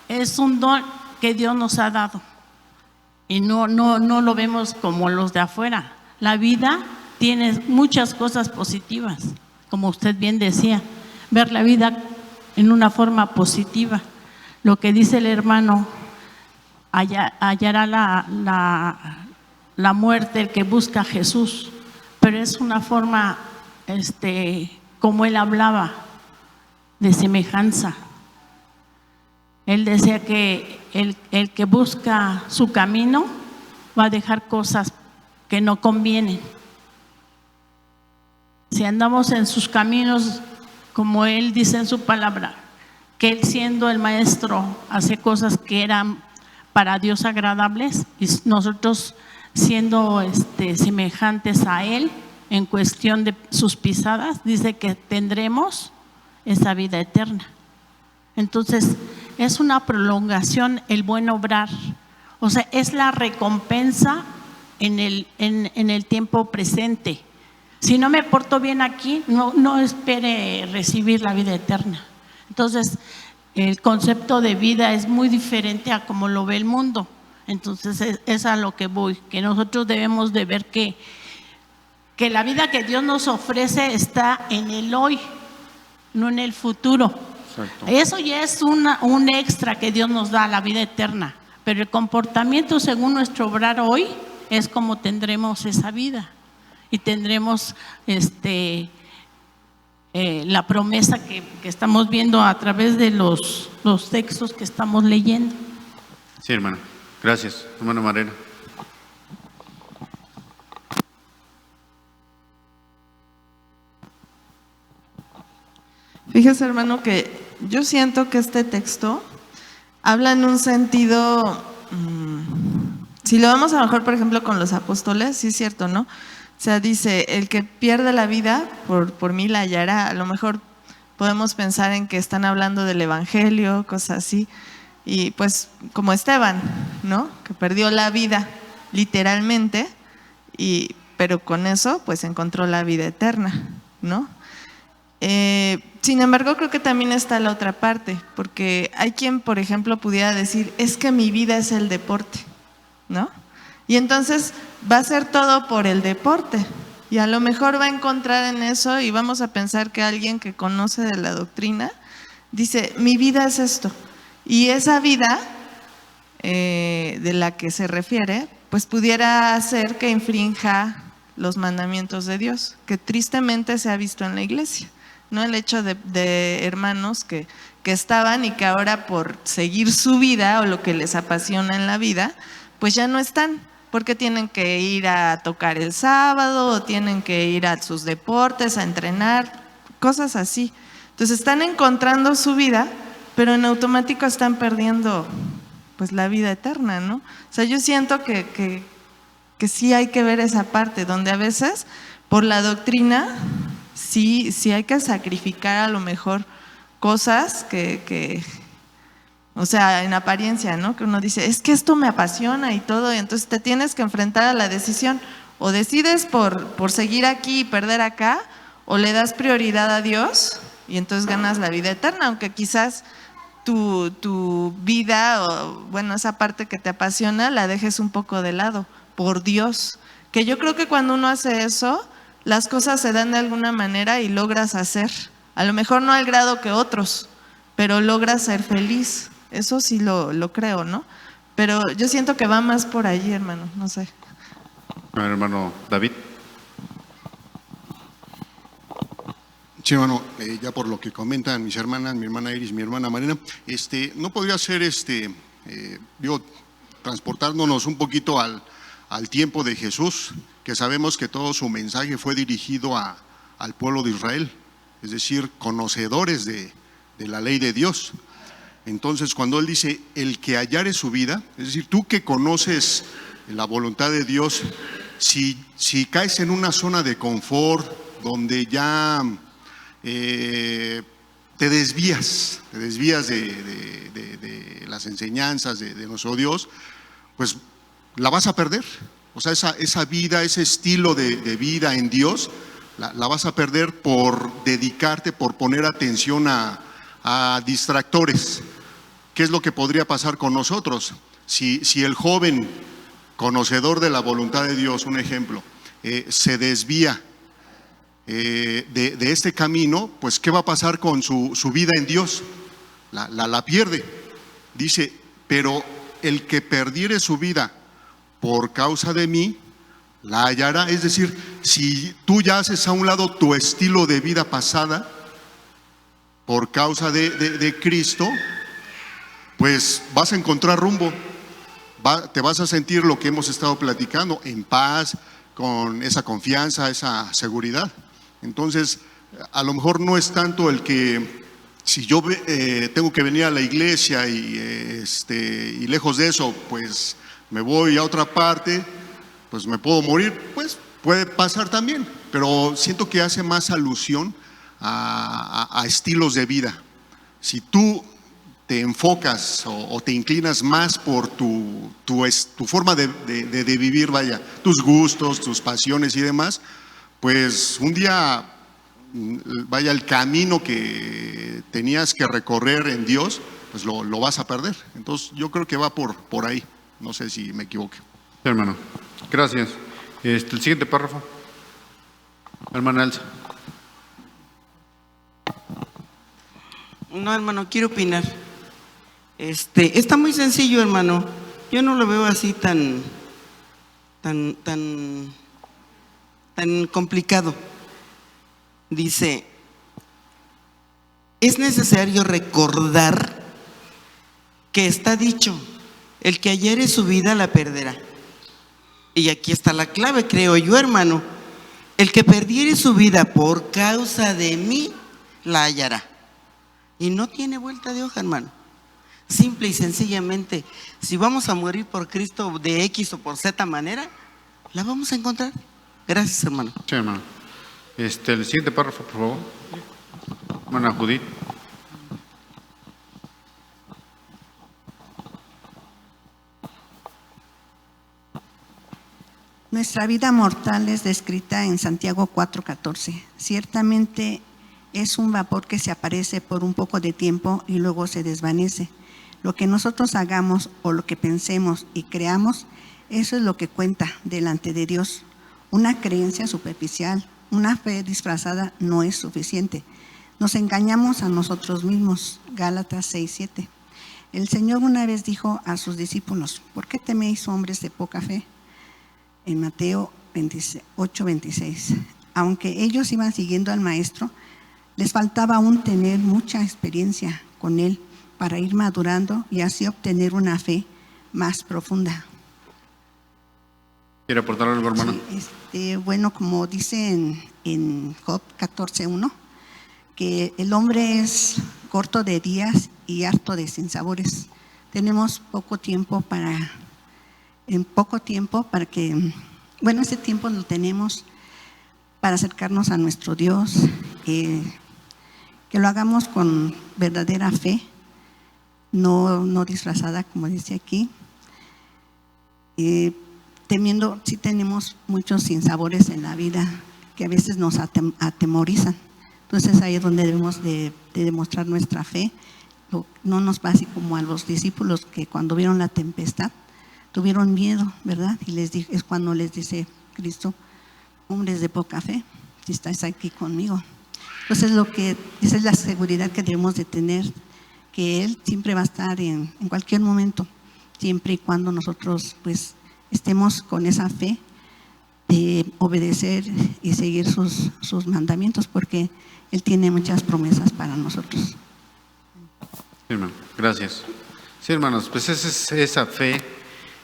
es un don que Dios nos ha dado. Y no lo vemos como los de afuera. La vida tiene muchas cosas positivas, como usted bien decía, ver la vida en una forma positiva. Lo que dice el hermano, hallará la muerte el que busca a Jesús, pero es una forma como él hablaba, de semejanza. Él decía que el que busca su camino va a dejar cosas que no convienen. Si andamos en sus caminos, como Él dice en su palabra, que Él siendo el maestro hace cosas que eran para Dios agradables, y nosotros siendo semejantes a Él en cuestión de sus pisadas, dice que tendremos esa vida eterna. Entonces es una prolongación el buen obrar, o sea, es la recompensa en el tiempo presente. Si no me porto bien aquí, no espere recibir la vida eterna. Entonces el concepto de vida es muy diferente a como lo ve el mundo. Entonces es a lo que voy, que nosotros debemos de ver que la vida que Dios nos ofrece está en el hoy, no en el futuro. Exacto. Eso ya es un extra que Dios nos da, la vida eterna. Pero el comportamiento según nuestro obrar hoy es como tendremos esa vida. Y tendremos la promesa que estamos viendo a través de los textos que estamos leyendo. Sí, hermano. Gracias, hermano Marena. Fíjese, hermano, que yo siento que este texto habla en un sentido, si lo vemos a lo mejor, por ejemplo, con los apóstoles, sí es cierto, ¿no? O sea, dice, el que pierde la vida, por mí la hallará. A lo mejor podemos pensar en que están hablando del evangelio, cosas así. Y pues como Esteban, ¿no? Que perdió la vida literalmente, pero con eso pues encontró la vida eterna, ¿no? Sin embargo, creo que también está la otra parte, porque hay quien, por ejemplo, pudiera decir, es que mi vida es el deporte, ¿no? Y entonces va a ser todo por el deporte, y a lo mejor va a encontrar en eso, y vamos a pensar que alguien que conoce de la doctrina dice, mi vida es esto, y esa vida de la que se refiere, pues pudiera hacer que infrinja los mandamientos de Dios, que tristemente se ha visto en la iglesia, ¿no? El hecho de hermanos que estaban y que ahora por seguir su vida o lo que les apasiona en la vida, pues ya no están, porque tienen que ir a tocar el sábado o tienen que ir a sus deportes, a entrenar, cosas así. Entonces están encontrando su vida, pero en automático están perdiendo pues la vida eterna, ¿no? O sea, yo siento que sí hay que ver esa parte, donde a veces por la doctrina sí hay que sacrificar a lo mejor cosas que o sea, en apariencia, ¿no? Que uno dice, es que esto me apasiona y todo, y entonces te tienes que enfrentar a la decisión, o decides por seguir aquí y perder acá, o le das prioridad a Dios y entonces ganas la vida eterna, aunque quizás tu vida, o bueno, esa parte que te apasiona, la dejes un poco de lado, por Dios. Que yo creo que cuando uno hace eso, las cosas se dan de alguna manera y logras hacer, a lo mejor no al grado que otros, pero logras ser feliz. Eso sí lo creo, ¿no? Pero yo siento que va más por allí, hermano, no sé. Hermano David. Sí, hermano, ya por lo que comentan mis hermanas, mi hermana Iris, mi hermana Marina, no podría ser, transportándonos un poquito al tiempo de Jesús, que sabemos que todo su mensaje fue dirigido al pueblo de Israel, es decir, conocedores de la ley de Dios. Entonces, cuando Él dice, el que hallare su vida, es decir, tú que conoces la voluntad de Dios, si caes en una zona de confort, donde ya te desvías de las enseñanzas de nuestro Dios, pues la vas a perder. O sea, esa vida, ese estilo de vida en Dios, la vas a perder por dedicarte, por poner atención a distractores. ¿Qué es lo que podría pasar con nosotros? Si el joven conocedor de la voluntad de Dios, un ejemplo, se desvía de este camino, pues ¿qué va a pasar con su vida en Dios? La pierde. Dice, pero el que perdiere su vida por causa de mí, la hallará. Es decir, si tú ya haces a un lado tu estilo de vida pasada, por causa de Cristo, pues vas a encontrar rumbo, te vas a sentir lo que hemos estado platicando, en paz, con esa confianza, esa seguridad. Entonces, a lo mejor no es tanto el que si yo tengo que venir a la iglesia y lejos de eso, pues me voy a otra parte, pues me puedo morir, pues puede pasar también, pero siento que hace más alusión a estilos de vida. Si tú te enfocas o te inclinas más por tu forma de vivir, vaya, tus gustos, tus pasiones y demás, pues un día, vaya, el camino que tenías que recorrer en Dios, pues lo vas a perder. Entonces yo creo que va por ahí, no sé si me equivoco. Sí, hermano, gracias. El siguiente párrafo, hermana Elsa. No, hermano, quiero opinar. Está muy sencillo, hermano. Yo no lo veo así tan complicado. Dice, es necesario recordar que está dicho, el que hallare su vida la perderá. Y aquí está la clave, creo yo, hermano. El que perdiere su vida por causa de mí, la hallará. Y no tiene vuelta de hoja, hermano. Simple y sencillamente, si vamos a morir por Cristo de X o por Z manera, la vamos a encontrar. Gracias, hermano. Sí, hermano. El siguiente párrafo, por favor. Hermana Judith. Nuestra vida mortal es descrita en Santiago 4:14. Ciertamente es un vapor que se aparece por un poco de tiempo y luego se desvanece. Lo que nosotros hagamos o lo que pensemos y creamos, eso es lo que cuenta delante de Dios. Una creencia superficial, una fe disfrazada no es suficiente. Nos engañamos a nosotros mismos. Gálatas 6:7. El Señor una vez dijo a sus discípulos, ¿por qué teméis, hombres de poca fe? En Mateo 8:26. Aunque ellos iban siguiendo al Maestro, les faltaba aún tener mucha experiencia con Él para ir madurando y así obtener una fe más profunda. ¿Quiere aportar algo, hermano? Sí, bueno, como dice en Job 14:1, que el hombre es corto de días y harto de sinsabores. Tenemos poco tiempo para que, bueno, ese tiempo lo tenemos para acercarnos a nuestro Dios, que lo hagamos con verdadera fe, no disfrazada, como dice aquí. Temiendo, sí tenemos muchos sinsabores en la vida que a veces nos atemorizan. Entonces ahí es donde debemos de demostrar nuestra fe. No nos pase como a los discípulos que cuando vieron la tempestad tuvieron miedo, ¿verdad? Y es cuando les dice Cristo, hombres de poca fe, si estáis aquí conmigo. Entonces esa es la seguridad que debemos de tener, que Él siempre va a estar en cualquier momento, siempre y cuando nosotros pues estemos con esa fe de obedecer y seguir sus mandamientos, porque Él tiene muchas promesas para nosotros. Sí, hermano, gracias. Sí, hermanos, pues es esa fe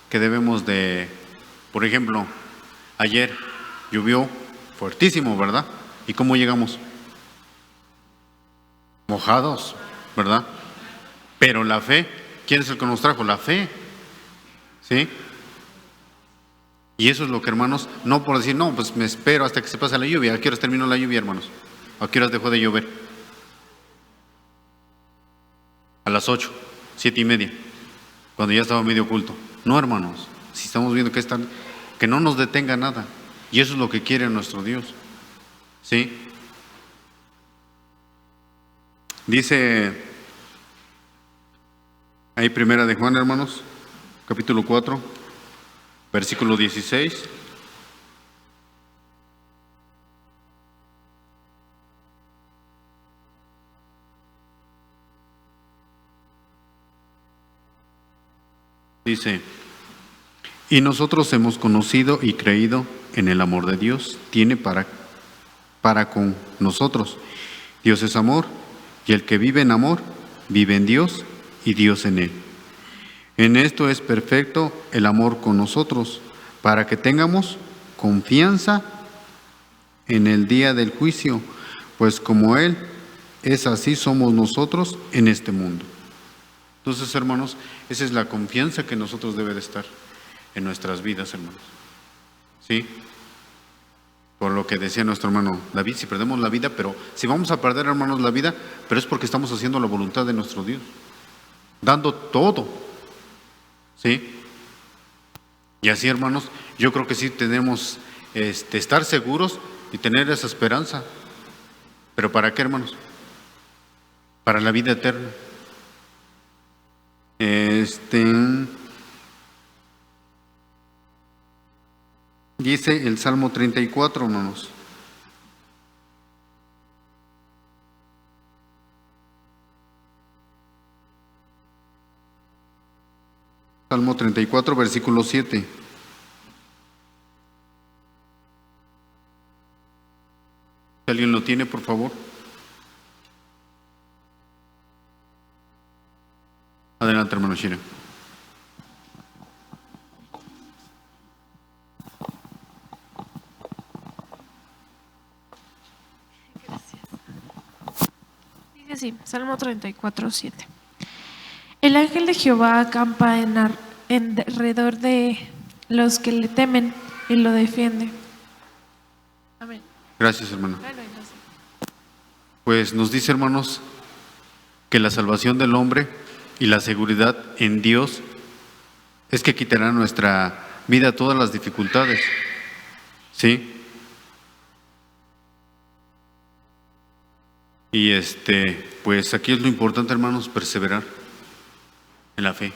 que debemos de, por ejemplo, ayer llovió fuertísimo, ¿verdad? ¿Y cómo llegamos? Mojados, ¿verdad? Pero la fe, ¿quién es el que nos trajo? La fe, ¿sí? Y eso es lo que, hermanos, no por decir, no, pues me espero hasta que se pase la lluvia. ¿A qué horas terminó la lluvia, hermanos? ¿A qué horas dejó de llover? A las 8, 7:30, cuando ya estaba medio oculto. No, hermanos, si estamos viendo que no nos detenga nada. Y eso es lo que quiere nuestro Dios, ¿sí? Dice ahí primera de Juan, hermanos, capítulo 4, versículo 16. Dice, y nosotros hemos conocido y creído en el amor de Dios, tiene para con nosotros. Dios es amor, Y el que vive en amor, vive en Dios y Dios en él. En esto es perfecto el amor con nosotros, para que tengamos confianza en el día del juicio, pues como Él es, así somos nosotros en este mundo. Entonces, hermanos, esa es la confianza que nosotros debe de estar en nuestras vidas, hermanos. ¿Sí? Por lo que decía nuestro hermano David, si perdemos la vida, pero si vamos a perder, hermanos, la vida, pero es porque estamos haciendo la voluntad de nuestro Dios, dando todo. ¿Sí? Y así, hermanos, yo creo que sí tenemos estar seguros y tener esa esperanza. ¿Pero para qué, hermanos? Para la vida eterna. Dice el Salmo 34, hermanos. Salmo 34, versículo 7. Si alguien lo tiene, por favor. Adelante, hermano Shira. Dice así, Salmo 34, 7. El ángel de Jehová acampa en alrededor de los que le temen y lo defiende. Amén. Gracias, hermano. Pues nos dice, hermanos, que la salvación del hombre y la seguridad en Dios es que quitará nuestra vida todas las dificultades. ¿Sí? Y pues aquí es lo importante, hermanos, perseverar en la fe.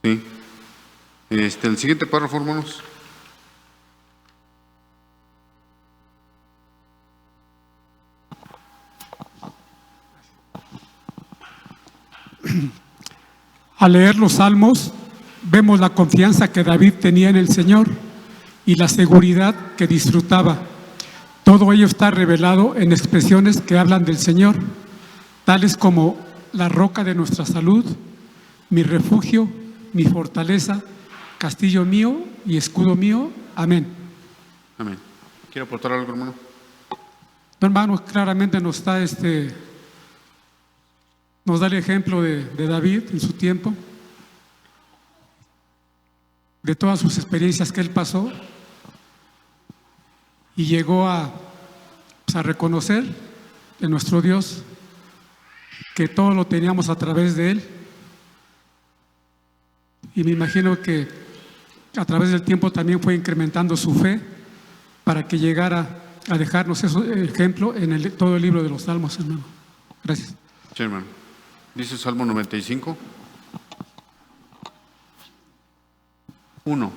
¿Sí? El siguiente párrafo, hermanos. Al leer los salmos, vemos la confianza que David tenía en el Señor y la seguridad que disfrutaba. Todo ello está revelado en expresiones que hablan del Señor, tales como la roca de nuestra salud, mi refugio, mi fortaleza, castillo mío y escudo mío. Amén. Amén. ¿Quiere aportar algo, hermano? No, hermano, claramente nos da nos da el ejemplo de David en su tiempo, de todas sus experiencias que él pasó y llegó a reconocer de nuestro Dios que todo lo teníamos a través de él. Y me imagino que a través del tiempo también fue incrementando su fe para que llegara a dejarnos ese ejemplo en todo el libro de los Salmos, hermano. Gracias. Sí, hermano. Dice Salmo 95. 1.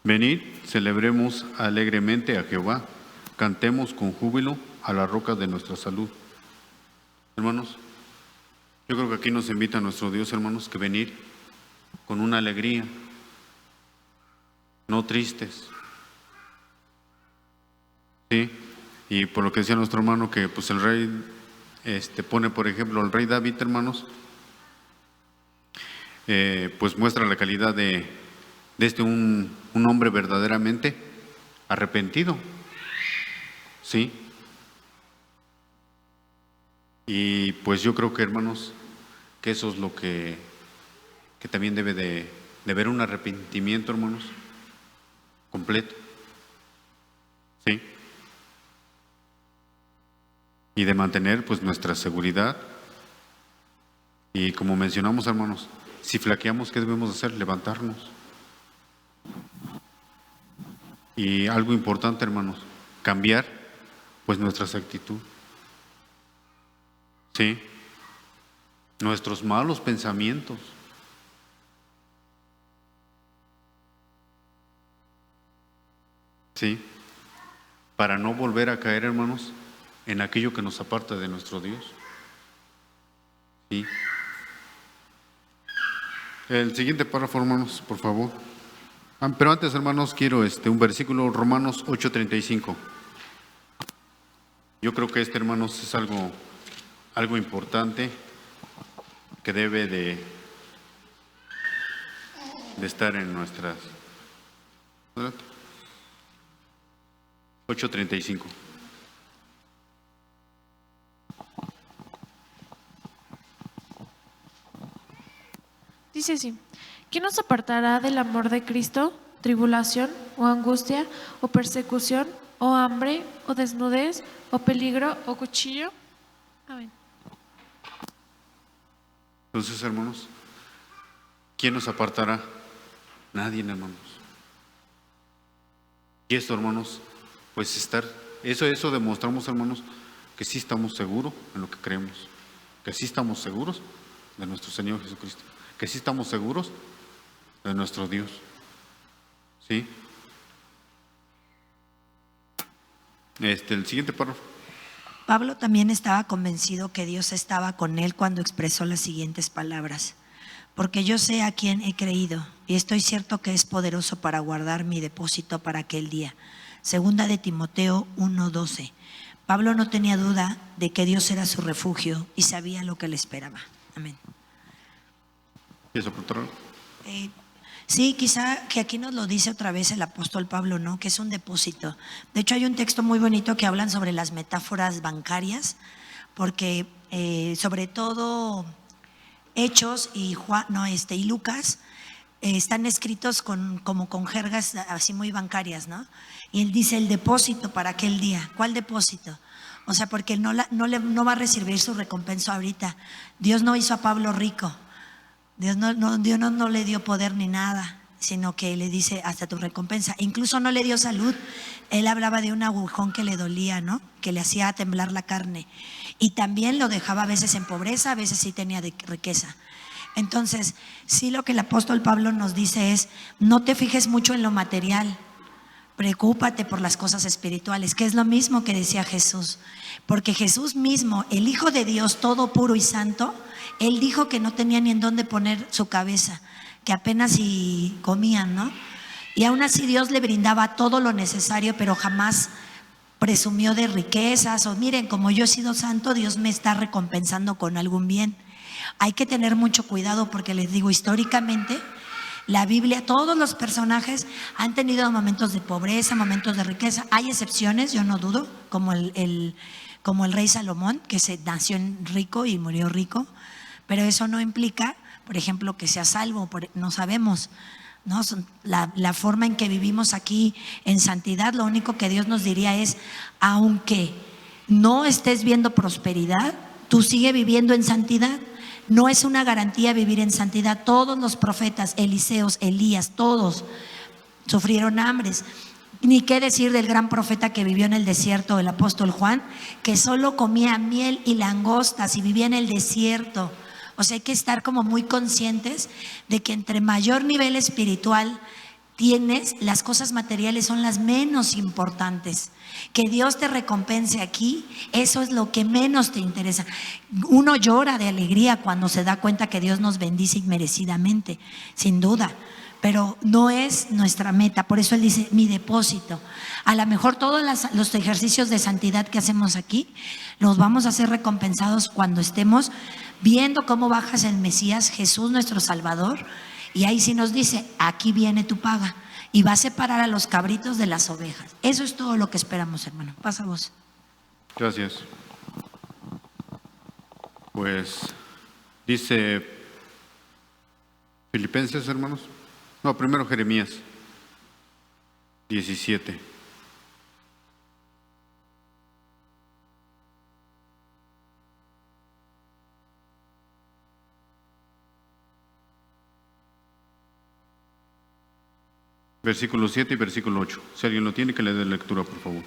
Venid, celebremos alegremente a Jehová, cantemos con júbilo a la roca de nuestra salud. Hermanos, yo creo que aquí nos invita nuestro Dios, hermanos, que venir con una alegría, no tristes. ¿Sí? Y por lo que decía nuestro hermano, que pues el rey pone, por ejemplo, el rey David, hermanos, pues muestra la calidad de un hombre verdaderamente arrepentido. ¿Sí? Y pues yo creo que, hermanos, que eso es lo que también debe de haber un arrepentimiento, hermanos, completo. ¿Sí? Y de mantener pues nuestra seguridad. Y como mencionamos, hermanos, si flaqueamos, ¿qué debemos hacer? Levantarnos. Y algo importante, hermanos, cambiar pues nuestra actitud. ¿Sí? Nuestros malos pensamientos. ¿Sí? Para no volver a caer, hermanos, en aquello que nos aparta de nuestro Dios. ¿Sí? El siguiente párrafo, hermanos, por favor. Pero antes, hermanos, quiero un versículo, Romanos 8:35. Yo creo que hermanos, es algo importante que debe de estar en nuestras... 8:35. Dice así: ¿quién nos apartará del amor de Cristo? ¿Tribulación, o angustia, o persecución, o hambre, o desnudez, o peligro, o cuchillo? Amén. Entonces, hermanos, ¿quién nos apartará? Nadie, hermanos. Y esto, hermanos, pues eso demostramos, hermanos, que sí estamos seguros en lo que creemos, que sí estamos seguros de nuestro Señor Jesucristo, que sí estamos seguros de nuestro Dios. ¿Sí? El siguiente párrafo. Pablo también estaba convencido que Dios estaba con él cuando expresó las siguientes palabras: porque yo sé a quién he creído y estoy cierto que es poderoso para guardar mi depósito para aquel día. Segunda de Timoteo 1:12. Pablo no tenía duda de que Dios era su refugio y sabía lo que le esperaba. Amén. ¿Quieres apuntar algo? Sí, quizá que aquí nos lo dice otra vez el apóstol Pablo, ¿no? Que es un depósito. De hecho, hay un texto muy bonito que hablan sobre las metáforas bancarias, porque sobre todo Hechos y Lucas están escritos como con jergas así muy bancarias, ¿no? Y él dice el depósito para aquel día. ¿Cuál depósito? O sea, porque no va a recibir su recompensa ahorita. Dios no hizo a Pablo rico. Dios no le dio poder ni nada, sino que le dice hasta tu recompensa. Incluso no le dio salud. Él hablaba de un agujón que le dolía, ¿no? Que le hacía temblar la carne. Y también lo dejaba a veces en pobreza, a veces sí tenía de riqueza. Entonces, sí, lo que el apóstol Pablo nos dice es: no te fijes mucho en lo material, preocúpate por las cosas espirituales, que es lo mismo que decía Jesús. Porque Jesús mismo, el Hijo de Dios, todo puro y santo, Él dijo que no tenía ni en dónde poner su cabeza, que apenas si comían, ¿no? Y aún así Dios le brindaba todo lo necesario, pero jamás presumió de riquezas o miren, como yo he sido santo, Dios me está recompensando con algún bien. Hay que tener mucho cuidado porque les digo, históricamente la Biblia, todos los personajes han tenido momentos de pobreza, momentos de riqueza. Hay excepciones, yo no dudo, como el rey Salomón, que nació rico y murió rico, pero eso no implica, por ejemplo, que sea salvo, no sabemos, ¿no? La forma en que vivimos aquí en santidad, lo único que Dios nos diría es: aunque no estés viendo prosperidad, tú sigue viviendo en santidad. No es una garantía vivir en santidad. Todos los profetas, Eliseos, Elías, todos sufrieron hambres. Ni qué decir del gran profeta que vivió en el desierto, el apóstol Juan, que solo comía miel y langostas y vivía en el desierto. O sea, hay que estar como muy conscientes de que entre mayor nivel espiritual tienes, las cosas materiales son las menos importantes. Que Dios te recompense aquí, eso es lo que menos te interesa. Uno llora de alegría cuando se da cuenta que Dios nos bendice inmerecidamente, sin duda, pero no es nuestra meta. Por eso Él dice mi depósito. A lo mejor todos los ejercicios de santidad que hacemos aquí los vamos a ser recompensados cuando estemos viendo cómo bajas el Mesías, Jesús nuestro Salvador, y ahí sí nos dice: aquí viene tu paga. Y va a separar a los cabritos de las ovejas. Eso es todo lo que esperamos, hermano. Pasa vos. Gracias. Pues dice Filipenses, hermanos. No, primero Jeremías 17. Versículo 7 y versículo 8. Si alguien lo tiene, que le dé lectura, por favor.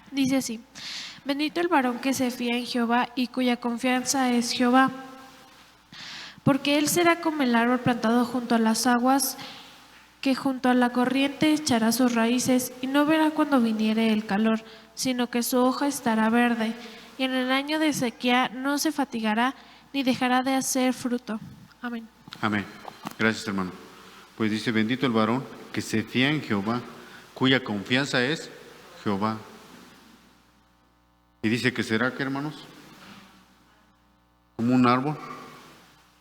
Dice así: bendito el varón que se fía en Jehová y cuya confianza es Jehová, porque él será como el árbol plantado junto a las aguas, que junto a la corriente echará sus raíces y no verá cuando viniere el calor, sino que su hoja estará verde, y en el año de sequía no se fatigará ni dejará de hacer fruto. Amén. Amén. Gracias, hermano. Pues dice, bendito el varón que se fía en Jehová, cuya confianza es Jehová. Y dice que será, ¿qué, hermanos? Como un árbol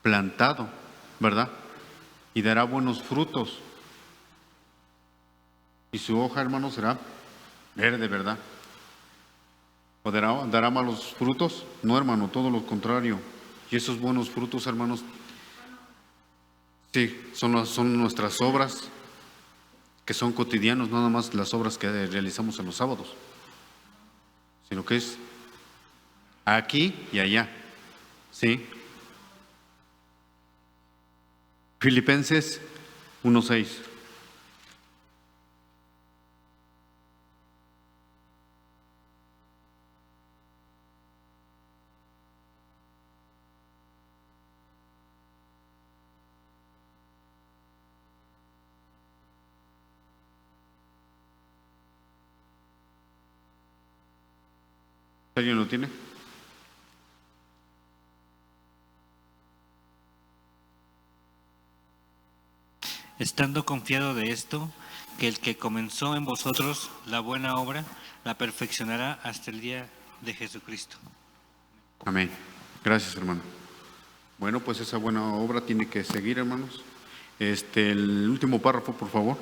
plantado, ¿verdad? Y dará buenos frutos. Y su hoja, hermanos, será verde, ¿verdad? ¿O dará malos frutos? No, hermano, todo lo contrario. Y esos buenos frutos, hermanos, sí, son nuestras obras, que son cotidianos, no nada más las obras que realizamos en los sábados, sino que es aquí y allá, ¿sí? Filipenses 1:6. ¿Alguien lo tiene? Estando confiado de esto, que el que comenzó en vosotros la buena obra, la perfeccionará hasta el día de Jesucristo. Amén. Gracias, hermano. Bueno, pues esa buena obra tiene que seguir, hermanos. El último párrafo, por favor.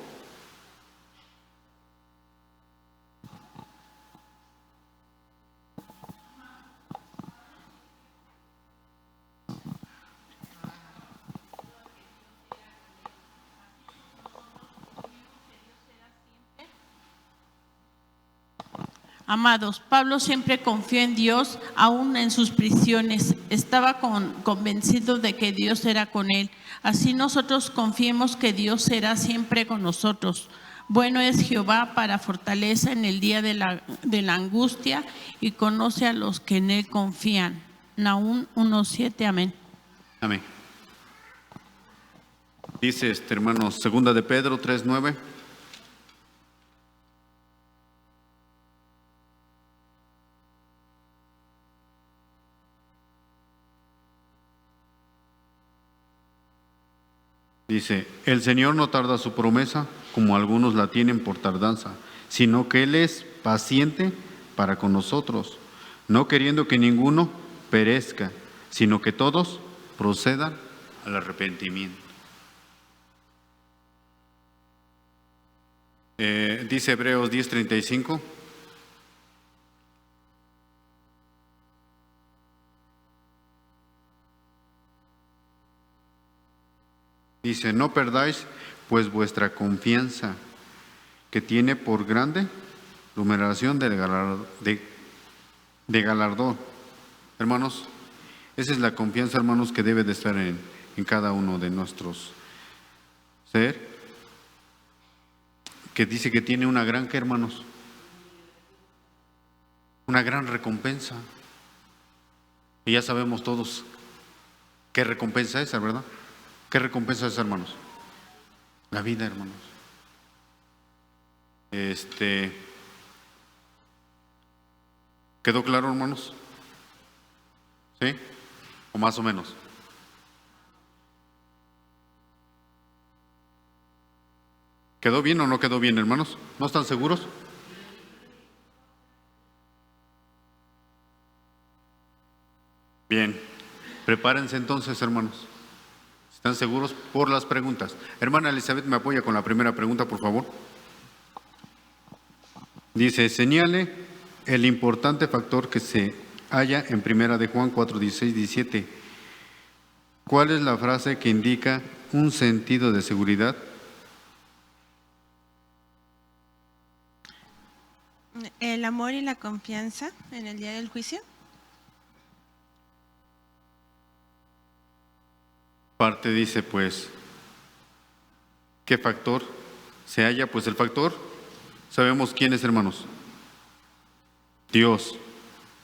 Amados, Pablo siempre confió en Dios, aún en sus prisiones. Estaba convencido de que Dios era con él. Así nosotros confiemos que Dios será siempre con nosotros. Bueno es Jehová para fortaleza en el día de la angustia y conoce a los que en él confían. Nahum 1:7. Amén. Amén. Dice hermanos, 2 de Pedro 3:9. Dice, el Señor no tarda su promesa, como algunos la tienen por tardanza, sino que Él es paciente para con nosotros, no queriendo que ninguno perezca, sino que todos procedan al arrepentimiento. Dice Hebreos 10:35. Dice, no perdáis pues vuestra confianza, que tiene por grande numeración de galardón. Hermanos, esa es la confianza, hermanos, que debe de estar en cada uno de nuestros ser, que dice que tiene una gran, ¿qué, hermanos? Una gran recompensa. Y ya sabemos todos qué recompensa es, ¿verdad? ¿Qué recompensa es, hermanos? La vida, hermanos. ¿Quedó claro, hermanos? ¿Sí? ¿O más o menos? ¿Quedó bien o no quedó bien, hermanos? ¿No están seguros? Bien. Prepárense entonces, hermanos. ¿Están seguros? Por las preguntas. Hermana Elizabeth, ¿me apoya con la primera pregunta, por favor? Dice, señale el importante factor que se halla en primera de Juan 4:16-17. ¿Cuál es la frase que indica un sentido de seguridad? El amor y la confianza en el día del juicio. Parte dice, pues, ¿qué factor se halla? Pues el factor, sabemos quién es, hermanos. Dios,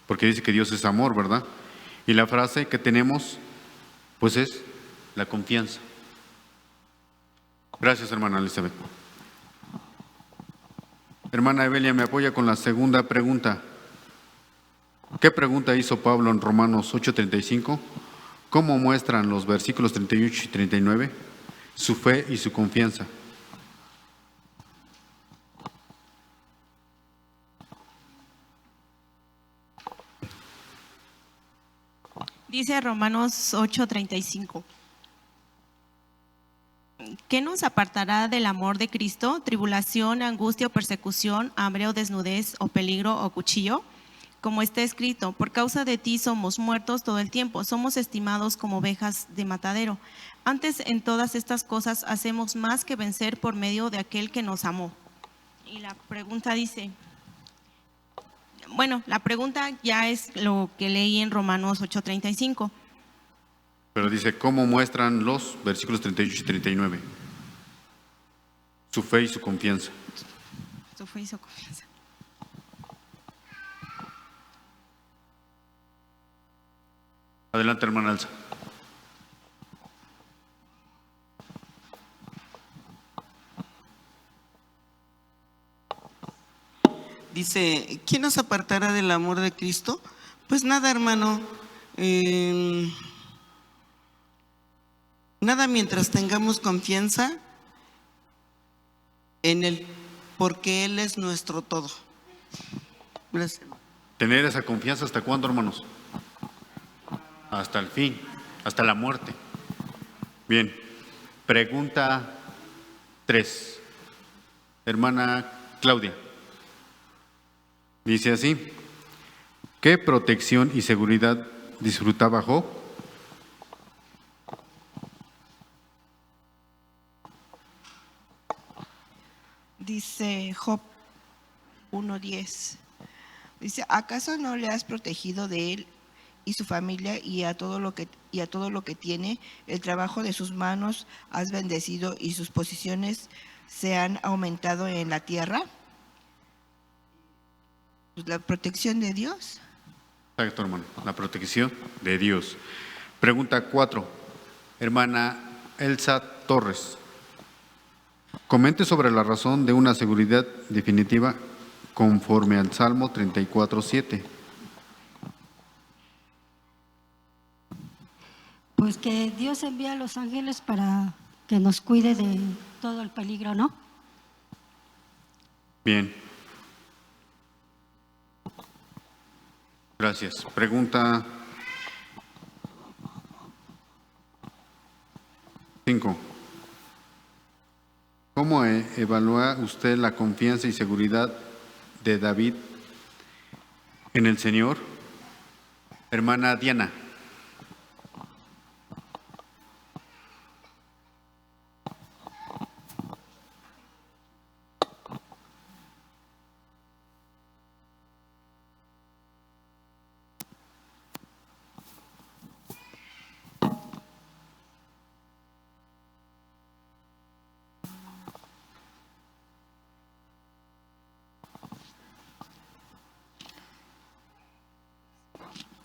porque dice que Dios es amor, ¿verdad? Y la frase que tenemos, pues es la confianza. Gracias, hermana Elizabeth. Hermana Evelia, ¿me apoya con la segunda pregunta? ¿Qué pregunta hizo Pablo en Romanos 8:35? ¿Cómo muestran los versículos 38 y 39 su fe y su confianza? Dice Romanos 8:35. ¿Qué nos apartará del amor de Cristo? ¿Tribulación, angustia o persecución, hambre o desnudez o peligro o cuchillo? Como está escrito, por causa de ti somos muertos todo el tiempo, somos estimados como ovejas de matadero. Antes en todas estas cosas hacemos más que vencer por medio de aquel que nos amó. Y la pregunta dice, bueno, la pregunta ya es lo que leí en Romanos 8:35. Pero dice, ¿cómo muestran los versículos 38 y 39? Su fe y su confianza. Su fe y su confianza. Adelante, hermana Elsa. Dice, ¿quién nos apartará del amor de Cristo? Pues nada, hermano. Nada mientras tengamos confianza en Él, porque Él es nuestro todo. Gracias. Tener esa confianza, ¿hasta cuándo, hermanos? Hasta el fin, hasta la muerte. Bien, pregunta 3. Hermana Claudia. Dice así, ¿qué protección y seguridad disfrutaba Job? Dice Job 1:10. Dice, ¿acaso no le has protegido de él y su familia y a todo lo que tiene? El trabajo de sus manos has bendecido y sus posiciones se han aumentado en la tierra. Pues la protección de Dios. Exacto, hermano, la protección de Dios. Pregunta 4. Hermana Elsa Torres. Comente sobre la razón de una seguridad definitiva conforme al Salmo 34:7. Pues que Dios envía a los ángeles para que nos cuide de todo el peligro, ¿no? Bien. Gracias. Pregunta 5. ¿Cómo evalúa usted la confianza y seguridad de David en el Señor? Hermana Diana.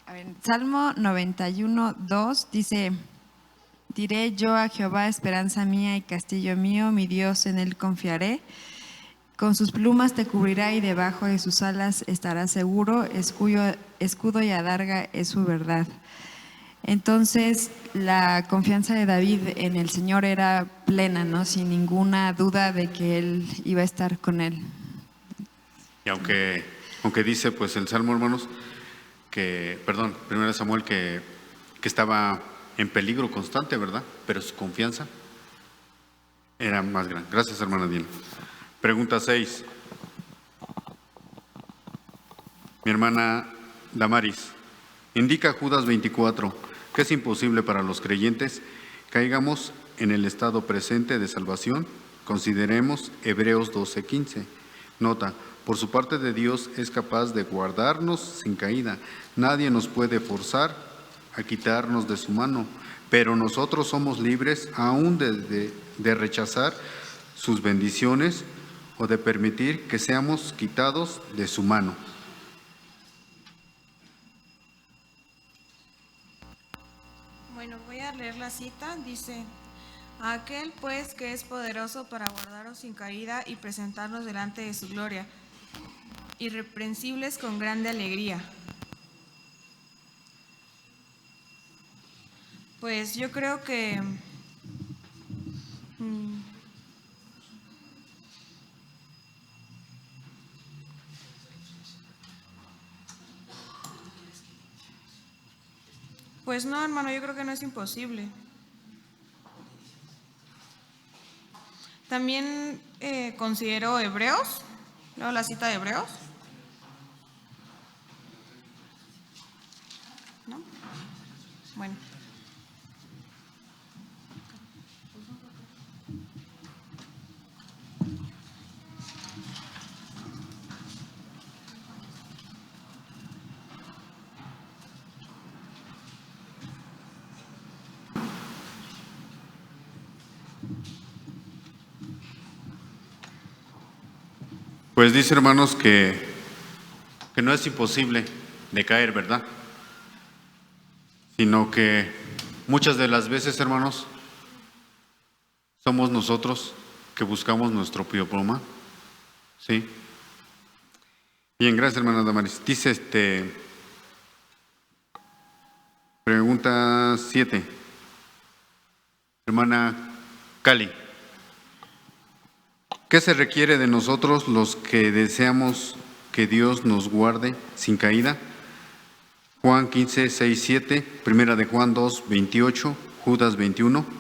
A ver, Salmo 91:2 dice, diré yo a Jehová, esperanza mía y castillo mío, mi Dios, en él confiaré. Con sus plumas te cubrirá y debajo de sus alas estarás seguro, escudo y adarga es su verdad. Entonces, la confianza de David en el Señor era plena, ¿no? Sin ninguna duda de que él iba a estar con él. Y aunque dice pues el Salmo, hermanos, que, perdón, 1 Samuel, que estaba en peligro constante, ¿verdad? Pero su confianza era más grande. Gracias, hermana Diana. Pregunta 6. Mi hermana Damaris. Indica Judas 24 que es imposible para los creyentes caigamos en el estado presente de salvación. Consideremos Hebreos 12:15. Nota, por su parte de Dios es capaz de guardarnos sin caída. Nadie nos puede forzar a quitarnos de su mano, pero nosotros somos libres aún de rechazar sus bendiciones o de permitir que seamos quitados de su mano. Bueno, voy a leer la cita. Dice, aquel pues que es poderoso para guardaros sin caída y presentarnos delante de su gloria, irreprensibles con grande alegría. Pues yo creo que pues no, hermano, yo creo que no es imposible. También considero Hebreos, leo la cita de Hebreos. ¿No? Bueno. Pues dice, hermanos, que no es imposible de caer, ¿verdad? Sino que muchas de las veces, hermanos, somos nosotros que buscamos nuestro propio pluma. ¿Sí? Bien, gracias, hermana Damaris. Dice pregunta 7. Hermana Cali. ¿Qué se requiere de nosotros los que deseamos que Dios nos guarde sin caída? Juan 15, 6, 7, Primera de Juan 2, 28, Judas 21.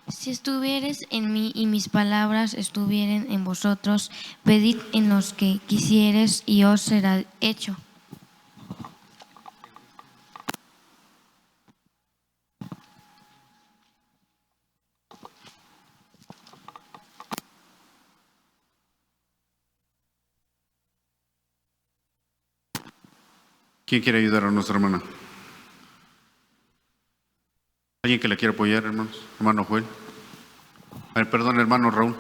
Si estuvieres en mí y mis palabras estuvieren en vosotros, pedid en los que quisieres y os será hecho. ¿Quién quiere ayudar a nuestra hermana? ¿Alguien que la quiera apoyar, hermanos? Hermano Joel. Perdón, hermano Raúl.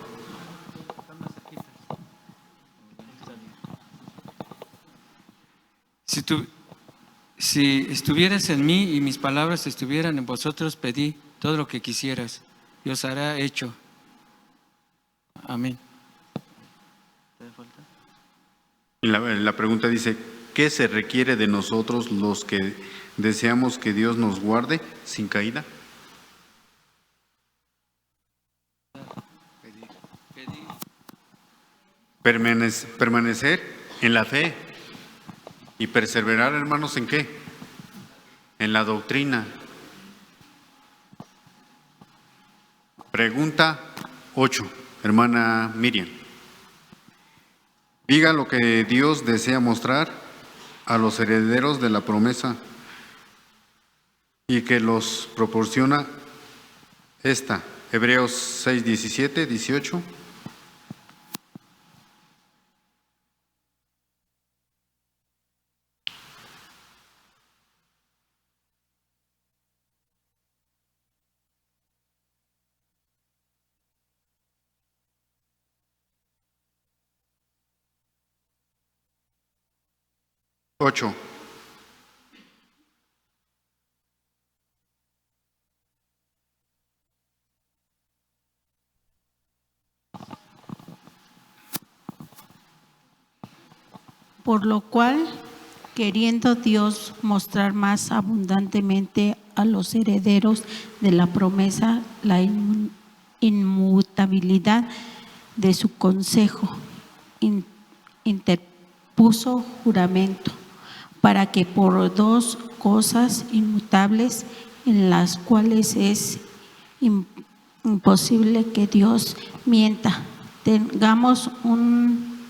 Si estuvieras en mí y mis palabras estuvieran en vosotros, pedí todo lo que quisieras y os hará hecho. Amén. Y la pregunta dice, ¿qué se requiere de nosotros los que deseamos que Dios nos guarde sin caída? Permanecer en la fe y perseverar, hermanos, ¿en qué? En la doctrina. Pregunta 8, hermana Miriam. Diga lo que Dios desea mostrar a los herederos de la promesa y que los proporciona esta. Hebreos 6, 17, 18. Ocho. Por lo cual, queriendo Dios mostrar más abundantemente a los herederos de la promesa la inmutabilidad de su consejo, interpuso juramento, para que por dos cosas inmutables, en las cuales es imposible que Dios mienta, tengamos un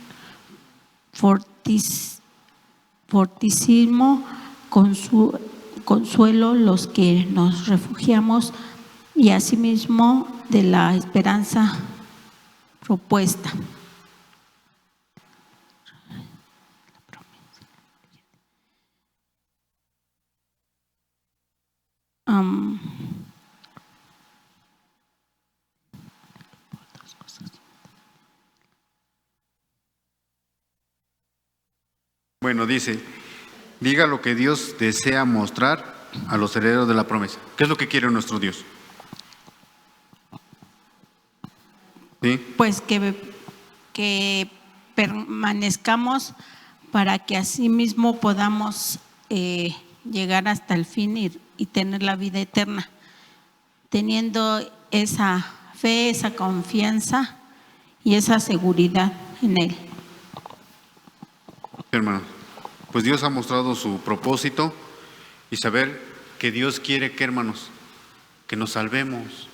fortísimo consuelo los que nos refugiamos y asimismo de la esperanza propuesta. Bueno, dice, diga lo que Dios desea mostrar a los herederos de la promesa. ¿Qué es lo que quiere nuestro Dios? pues que permanezcamos para que así mismo podamos llegar hasta el fin y tener la vida eterna, teniendo esa fe, esa confianza y esa seguridad en Él. Hermano, pues Dios ha mostrado su propósito y saber que Dios quiere que, hermanos, que nos salvemos.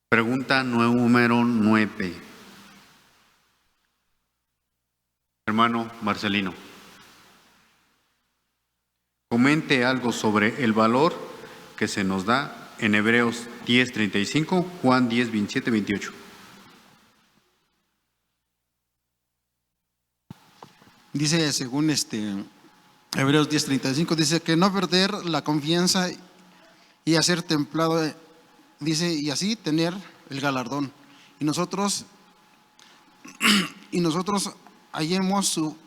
Pregunta número 9. Hermano Marcelino, comente algo sobre el valor que se nos da en Hebreos 10:35, Juan 10:27, 28. Dice, según Hebreos 10:35, dice que no perder la confianza y hacer templado, dice, y así tener el galardón. Y nosotros hallemos su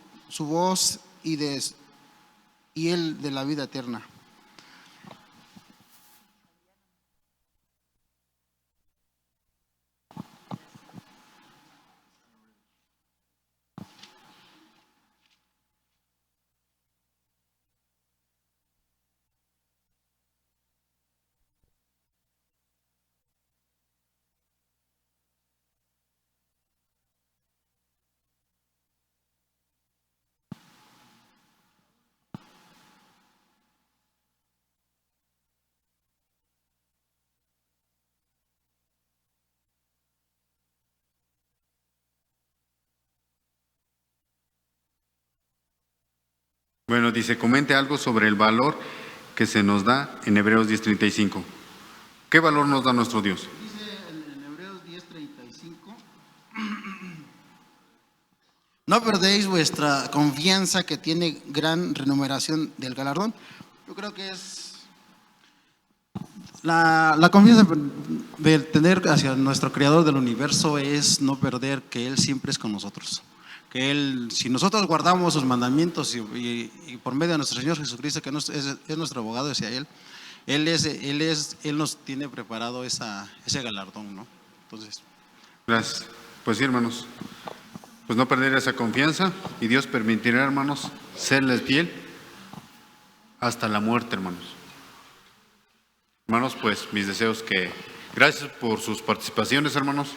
voz y el de la vida eterna. Bueno, dice, comente algo sobre el valor que se nos da en Hebreos 10:35. ¿Qué valor nos da nuestro Dios? Dice en Hebreos 10:35, no perdéis vuestra confianza que tiene gran remuneración del galardón. Yo creo que es la confianza de tener hacia nuestro Creador del universo, es no perder que Él siempre es con nosotros. Que Él, si nosotros guardamos sus mandamientos y por medio de nuestro Señor Jesucristo, que es nuestro abogado hacia Él, Él nos tiene preparado ese galardón, ¿no? Entonces. Gracias. Pues sí, hermanos, pues no perder esa confianza y Dios permitirá, hermanos, serles fiel hasta la muerte, hermanos. Hermanos, pues mis deseos que, gracias por sus participaciones, hermanos,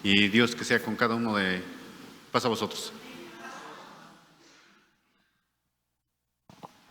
y Dios que sea con cada uno de... Pasa a vosotros.